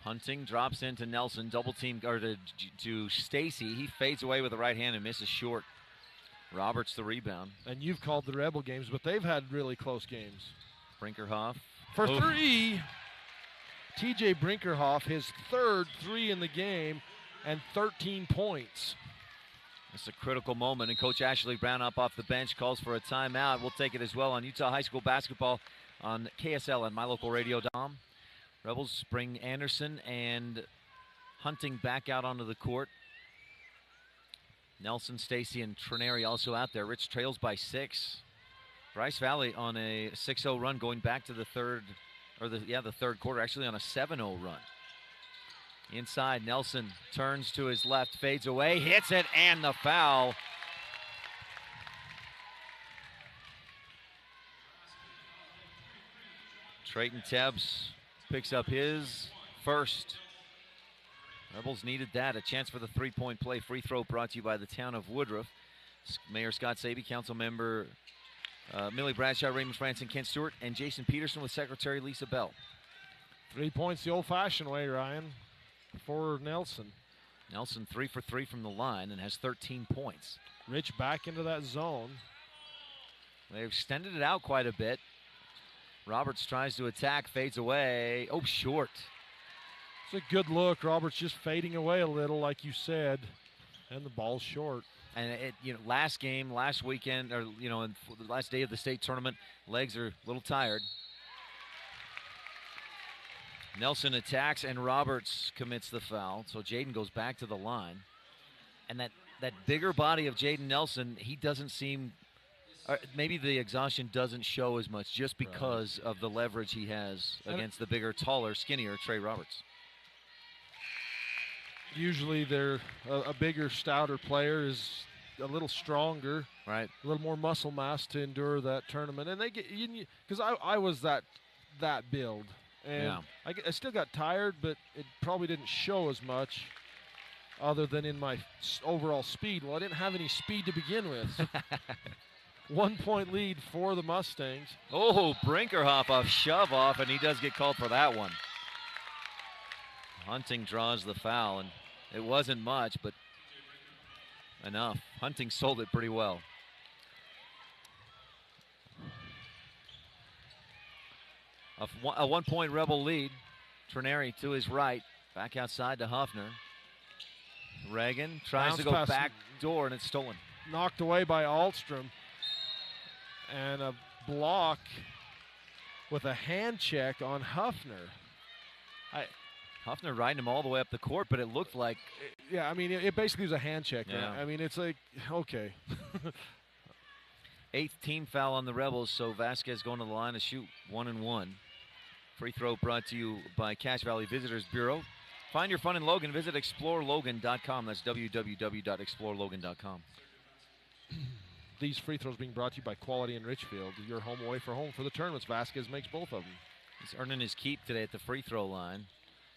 Hunting drops into Nelson, double team, or to Stacy. He fades away with the right hand and misses short. Roberts the rebound. And you've called the Rebel games, but they've had really close games. Brinkerhoff. For three, TJ Brinkerhoff, his third 3 in the game, and 13 points. It's a critical moment, and Coach Ashley Brown up off the bench calls for a timeout. We'll take it as well on Utah High School basketball on KSL and MyLocalRadio.com. Rebels bring Anderson and Hunting back out onto the court. Nelson, Stacy, and Trineri also out there. Rich trails by 6. Bryce Valley on a 6-0 run going back to the third quarter, actually on a 7-0 run. Inside, Nelson turns to his left, fades away, hits it, and the foul. Trayton Tebbs picks up his first. Rebels needed that. A chance for the three-point play. Free throw brought to you by the town of Woodruff. Mayor Scott Saby, council member Millie Bradshaw, Raymond Franson, Kent Stewart, and Jason Peterson with Secretary Lisa Bell. 3 points the old-fashioned way, Ryan, for Nelson. Nelson 3 for 3 from the line and has 13 points. Rich back into that zone. They've extended it out quite a bit. Roberts tries to attack, fades away. Oh, short. It's a good look. Roberts just fading away a little, like you said, and the ball's short. And last game, last weekend, or in the last day of the state tournament, legs are a little tired. Nelson attacks, and Roberts commits the foul. So Jaden goes back to the line. And that bigger body of Jaden Nelson, he doesn't seem, maybe the exhaustion doesn't show as much just because of the leverage he has against the bigger, taller, skinnier Trey Roberts. Usually they're a bigger, stouter player is a little stronger, right? A little more muscle mass to endure that tournament. And they get, because I was that build. And yeah. I still got tired, but it probably didn't show as much other than in my overall speed. Well, I didn't have any speed to begin with. 1 point lead for the Mustangs. Oh, Brinkerhoff off shove off, and he does get called for that one. Hunting draws the foul, and it wasn't much, but enough. Hunting sold it pretty well. A 1 point Rebel lead. Trineri to his right. Back outside to Huffner. Reagan tries to go back door, and it's stolen. Knocked away by Ahlstrom. And a block with a hand check on Huffner. Huffner riding him all the way up the court, but it looked like... Yeah, I mean, it basically was a hand check. Yeah. Right? I mean, it's like, okay. 8th team foul on the Rebels, so Vasquez going to the line to shoot 1-1. Free throw brought to you by Cache Valley Visitors Bureau. Find your fun in Logan. Visit explorelogan.com. That's www.explorelogan.com. These free throws being brought to you by Quality in Richfield. Your home away for home for the tournaments. Vasquez makes both of them. He's earning his keep today at the free throw line.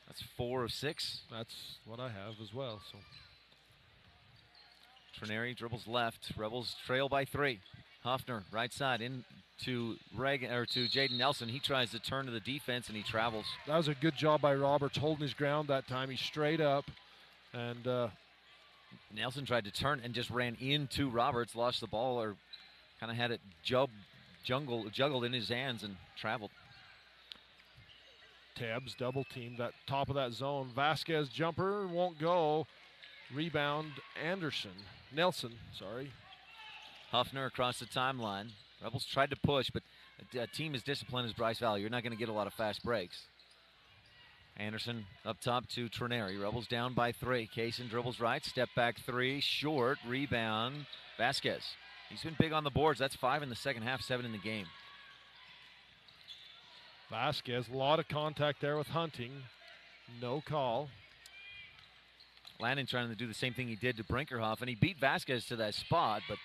That's 4 of 6. That's what I have as well. So Trineri dribbles left. Rebels trail by 3. Huffner, right side, in to Jaden Nelson. He tries to turn to the defense, and he travels. That was a good job by Roberts, holding his ground that time. He's straight up, and Nelson tried to turn and just ran into Roberts, lost the ball, or kind of had it juggled in his hands and traveled. Tebbs double teamed that top of that zone. Vasquez jumper won't go. Rebound Nelson. Huffner across the timeline. Rebels tried to push, but a team as disciplined as Bryce Valley, you're not going to get a lot of fast breaks. Anderson up top to Trineri. Rebels down by 3. Kaysen dribbles right. Step back 3. Short. Rebound. Vasquez. He's been big on the boards. That's 5 in the second half, 7 in the game. Vasquez, a lot of contact there with Hunting. No call. Landon trying to do the same thing he did to Brinkerhoff, and he beat Vasquez to that spot, but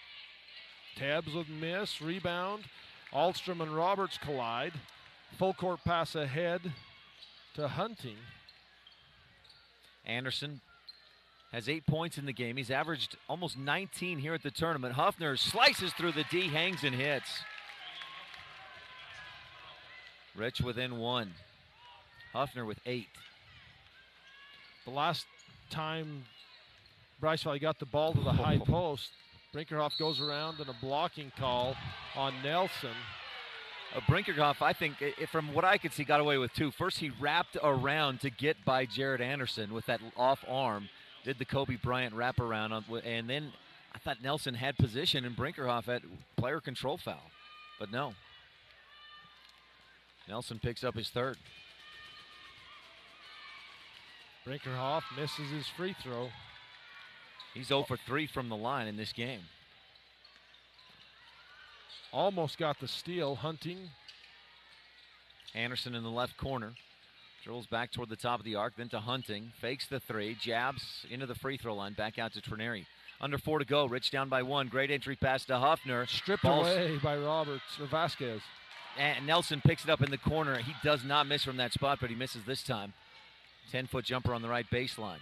Tebbs with miss. Rebound. Ahlstrom and Roberts collide. Full court pass ahead to Hunting. Anderson has 8 points in the game. He's averaged almost 19 here at the tournament. Huffner slices through the D, hangs and hits. Rich within 1. Huffner with 8. The last time Bryce Valley got the ball to the high post, Brinkerhoff goes around and a blocking call on Nelson. Brinkerhoff, I think, from what I could see, got away with 2. First, he wrapped around to get by Jared Anderson with that off arm. Did the Kobe Bryant wraparound, and then I thought Nelson had position and Brinkerhoff had player control foul. But no. Nelson picks up his 3rd. Brinkerhoff misses his free throw. He's 0 for 3 from the line in this game. Almost got the steal. Hunting. Anderson in the left corner. Drills back toward the top of the arc, then to Hunting. Fakes the 3, jabs into the free throw line, back out to Trineri. Under 4 to go. Rich down by 1. Great entry pass to Huffner. Stripped away by Vasquez. And Nelson picks it up in the corner. He does not miss from that spot, but he misses this time. 10-foot jumper on the right baseline.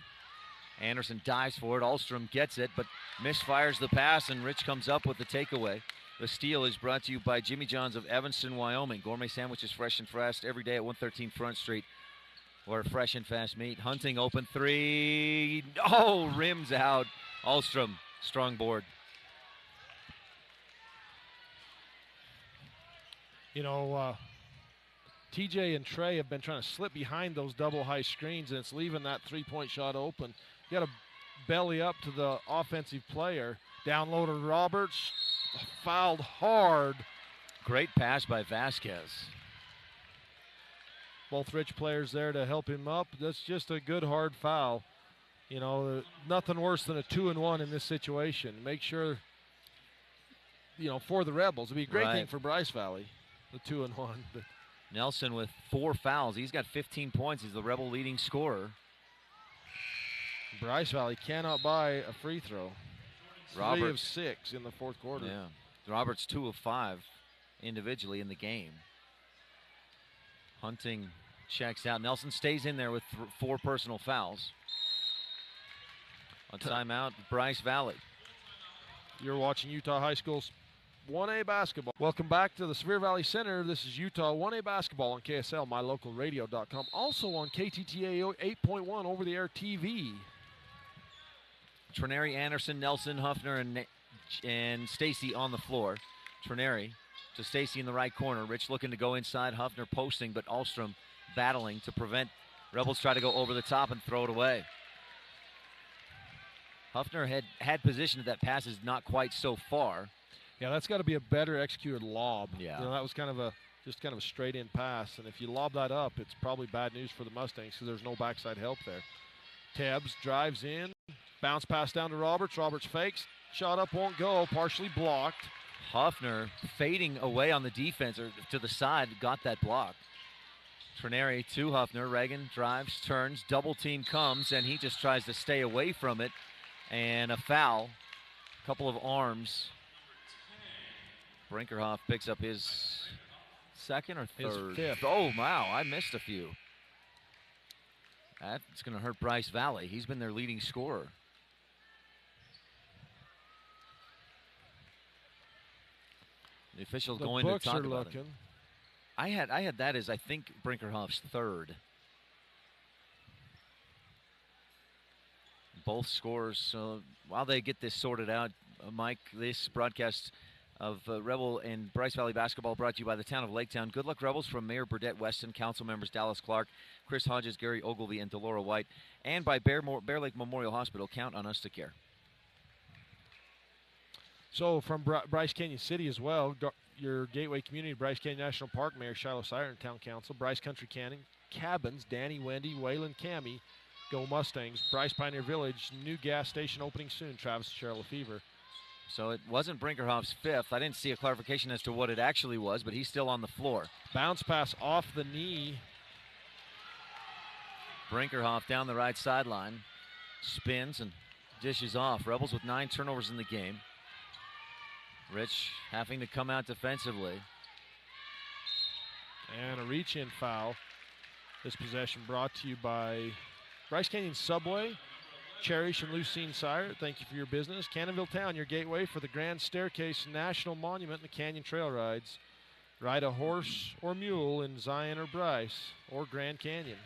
Anderson dives for it. Ahlstrom gets it, but misfires the pass, and Rich comes up with the takeaway. The steal is brought to you by Jimmy John's of Evanston, Wyoming. Gourmet sandwiches fresh and fast every day at 113 Front Street, where fresh and fast meat. Hunting open 3. Oh, rims out. Ahlstrom, strong board. You know, TJ and Trey have been trying to slip behind those double high screens, and it's leaving that three-point shot open. You got to belly up to the offensive player. Down low to Roberts. Fouled hard. Great pass by Vasquez. Both Rich players there to help him up. That's just a good hard foul. You know, nothing worse than a 2-1 in this situation. Make sure, for the Rebels. It'd be a great thing for Bryce Valley, the 2-1. But Nelson with 4 fouls. He's got 15 points. He's the Rebel leading scorer. Bryce Valley cannot buy a free throw. 3 of 6 in the fourth quarter. Yeah. Roberts 2 of 5 individually in the game. Hunting checks out. Nelson stays in there with 4 personal fouls. On timeout, Bryce Valley. You're watching Utah High School's 1A basketball. Welcome back to the Sevier Valley Center. This is Utah 1A basketball on KSL, mylocalradio.com. Also on KTTA 8.1 over-the-air TV. Trineri, Anderson, Nelson, Huffner, and Stacy on the floor. Trineri to Stacy in the right corner. Rich looking to go inside. Huffner posting, but Ahlstrom battling to prevent Rebels try to go over the top and throw it away. Huffner had position. That pass is not quite so far. Yeah, that's got to be a better executed lob. Yeah. That was kind of just kind of a straight-in pass. And if you lob that up, it's probably bad news for the Mustangs because there's no backside help there. Tebbs drives in, bounce pass down to Roberts. Roberts fakes, shot up, won't go, partially blocked. Hoffner fading away on the defense, or to the side, got that block. Trineri to Hoffner. Reagan drives, turns, double team comes, and he just tries to stay away from it. And a foul. A couple of arms. Brinkerhoff picks up his second or third? His fifth. Oh, wow, I missed a few. That's going to hurt Bryce Valley. He's been their leading scorer. The officials going to talk about it. I had that as, I think, Brinkerhoff's third. Both scores. So while they get this sorted out, Mike, this broadcast of Rebel and Bryce Valley basketball brought to you by the town of Laketown. Good luck, Rebels, from Mayor Burdette Weston, council members Dallas Clark, Chris Hodges, Gary Ogilvie, and Delora White, and by Bear Lake Memorial Hospital. Count on us to care. So from Bryce Canyon City as well, your Gateway Community, Bryce Canyon National Park Mayor Shiloh Siren, Town Council, Bryce Country Canyon, Cabins, Danny, Wendy, Waylon, Cammie, Go Mustangs, Bryce Pioneer Village, new gas station opening soon, Travis and Cheryl Lefevre. So it wasn't Brinkerhoff's fifth. I didn't see a clarification as to what it actually was, but he's still on the floor. Bounce pass off the knee. Brinkerhoff down the right sideline, spins and dishes off. Rebels with 9 turnovers in the game. Rich having to come out defensively. And a reach-in foul. This possession brought to you by Bryce Canyon Subway, Cherish and Lucine Sire. Thank you for your business. Cannonville Town, your gateway for the Grand Staircase National Monument and the Canyon Trail Rides. Ride a horse or mule in Zion or Bryce or Grand Canyon.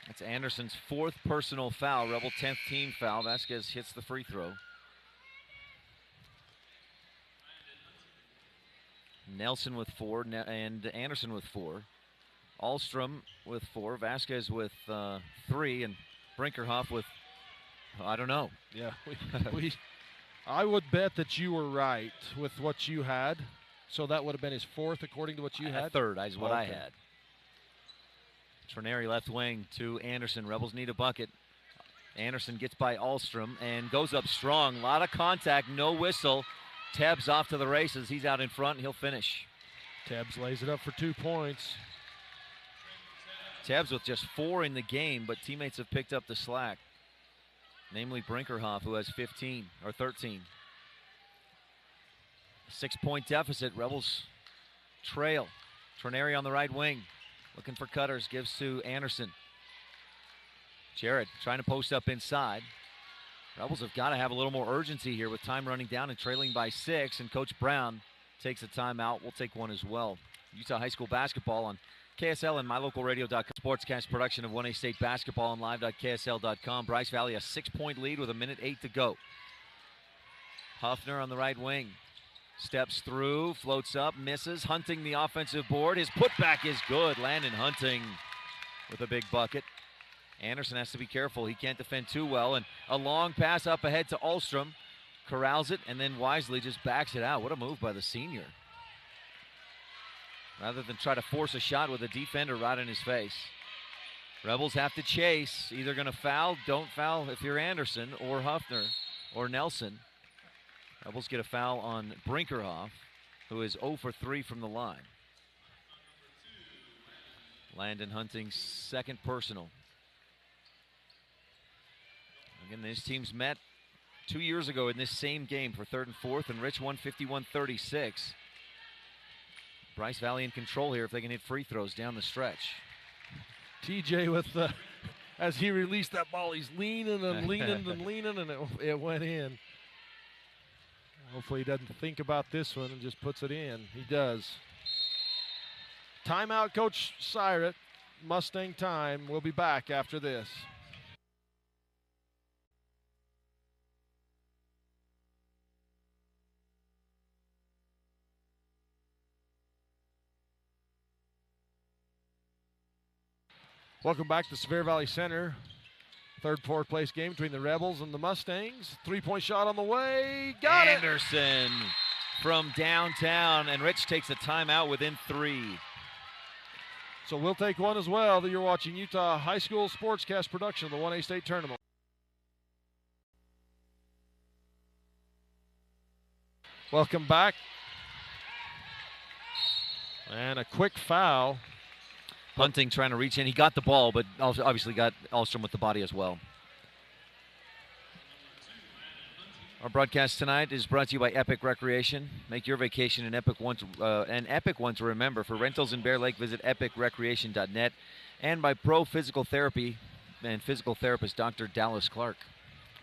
That's Anderson's 4th personal foul, Rebel 10th team foul. Vasquez hits the free throw. Nelson with 4 and Anderson with 4. Ahlstrom with 4. Vasquez with 3, and Brinkerhoff with, I don't know. Yeah, I would bet that you were right with what you had. So that would have been his 4th according to what you had? 3rd is what I had. Trineri left wing to Anderson. Rebels need a bucket. Anderson gets by Ahlstrom and goes up strong. A lot of contact, no whistle. Tebbs off to the races. He's out in front, and he'll finish. Tebbs lays it up for 2 points. Tebbs with just 4 in the game, but teammates have picked up the slack. Namely Brinkerhoff, who has 15 or 13. 6-point deficit. Rebels trail. Trineri on the right wing. Looking for cutters. Gives to Anderson. Jared trying to post up inside. Rebels have got to have a little more urgency here with time running down and trailing by 6. And Coach Brown takes a timeout. We'll take one as well. Utah High School basketball on KSL and MyLocalRadio.com. Sportscast production of 1A State basketball on live.ksl.com. Bryce Valley a 6-point lead with 1:08 to go. Huffner on the right wing. Steps through, floats up, misses. Hunting the offensive board. His putback is good. Landon Hunting with a big bucket. Anderson has to be careful. He can't defend too well. And a long pass up ahead to Ahlstrom. Corrals it and then wisely just backs it out. What a move by the senior. Rather than try to force a shot with a defender right in his face. Rebels have to chase. Either going to foul, don't foul if you're Anderson or Huffner or Nelson. Rebels get a foul on Brinkerhoff, who is 0 for 3 from the line. Landon Hunting's 2nd personal. Again, these teams met 2 years ago in this same game for 3rd and 4th, and Rich won 51-36. Bryce Valley in control here if they can hit free throws down the stretch. TJ with as he released that ball, he's leaning and leaning and leaning, and it went in. Hopefully he doesn't think about this one and just puts it in. He does. Timeout, Coach Siret. Mustang time. We'll be back after this. Welcome back to Sevier Valley Center. 3rd, 4th place game between the Rebels and the Mustangs. 3-point shot on the way. Got it! Anderson from downtown, and Rich takes a timeout within 3. So we'll take one as well. That you're watching Utah High School Sportscast production of the 1A State Tournament. Welcome back. And a quick foul. Hunting trying to reach in. He got the ball, but also obviously got Alstrom with the body as well. Our broadcast tonight is brought to you by Epic Recreation. Make your vacation an epic one to remember. For rentals in Bear Lake, visit epicrecreation.net. And by Pro Physical Therapy and physical therapist Dr. Dallas Clark.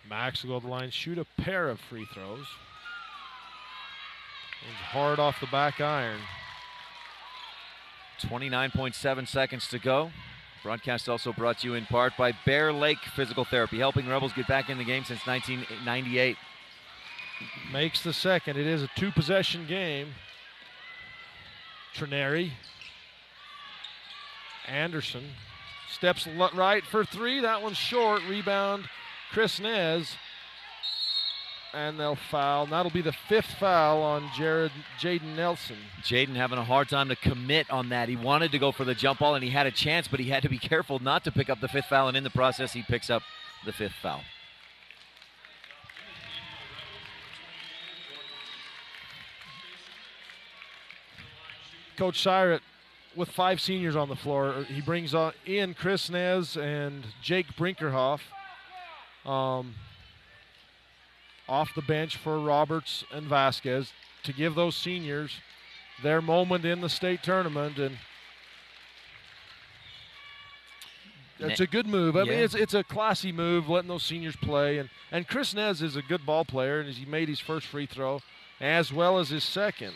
Max will go to the line, shoot a pair of free throws. It's hard off the back iron. 29.7 seconds to go. Broadcast also brought to you in part by Bear Lake Physical Therapy, helping Rebels get back in the game since 1998. Makes the second. It is a two-possession game. Trineri. Anderson steps right for three. That one's short. Rebound, Chris Nez. And they'll foul. And that'll be the fifth foul on Jaden Nelson. Jaden having a hard time to commit on that. He wanted to go for the jump ball, and he had a chance, but he had to be careful not to pick up the fifth foul, and in the process, he picks up the fifth foul. Coach Syrett with 5 seniors on the floor. He brings in Chris Nez and Jake Brinkerhoff off the bench for Roberts and Vasquez to give those seniors their moment in the state tournament. And it's a good move. I mean, it's a classy move, letting those seniors play. And Chris Nez is a good ball player, and he made his first free throw as well as his second.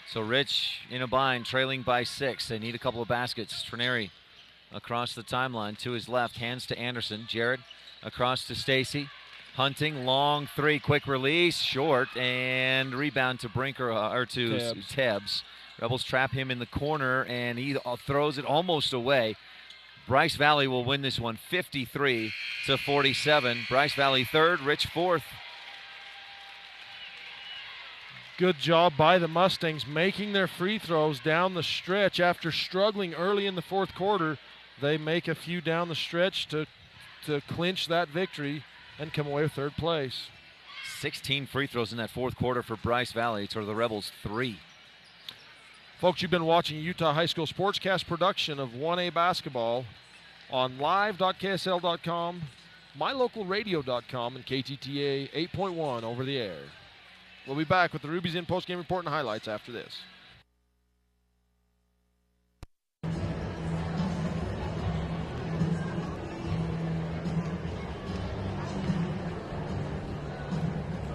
So Rich in a bind, trailing by 6. They need a couple of baskets. Trineri across the timeline to his left, hands to Anderson. Jared across to Stacy. Hunting, long three, quick release, short, and rebound to Tebbs. Rebels trap him in the corner, and he throws it almost away. Bryce Valley will win this one 53-47. Bryce Valley third, Rich fourth. Good job by the Mustangs making their free throws down the stretch. After struggling early in the fourth quarter, they make a few down the stretch to clinch that victory and come away with third place. 16 free throws in that fourth quarter for Bryce Valley. To the Rebels 3. Folks, you've been watching Utah High School Sportscast production of 1A basketball on live.ksl.com, mylocalradio.com, and KTTA 8.1 over the air. We'll be back with the Ruby's In postgame report and highlights after this.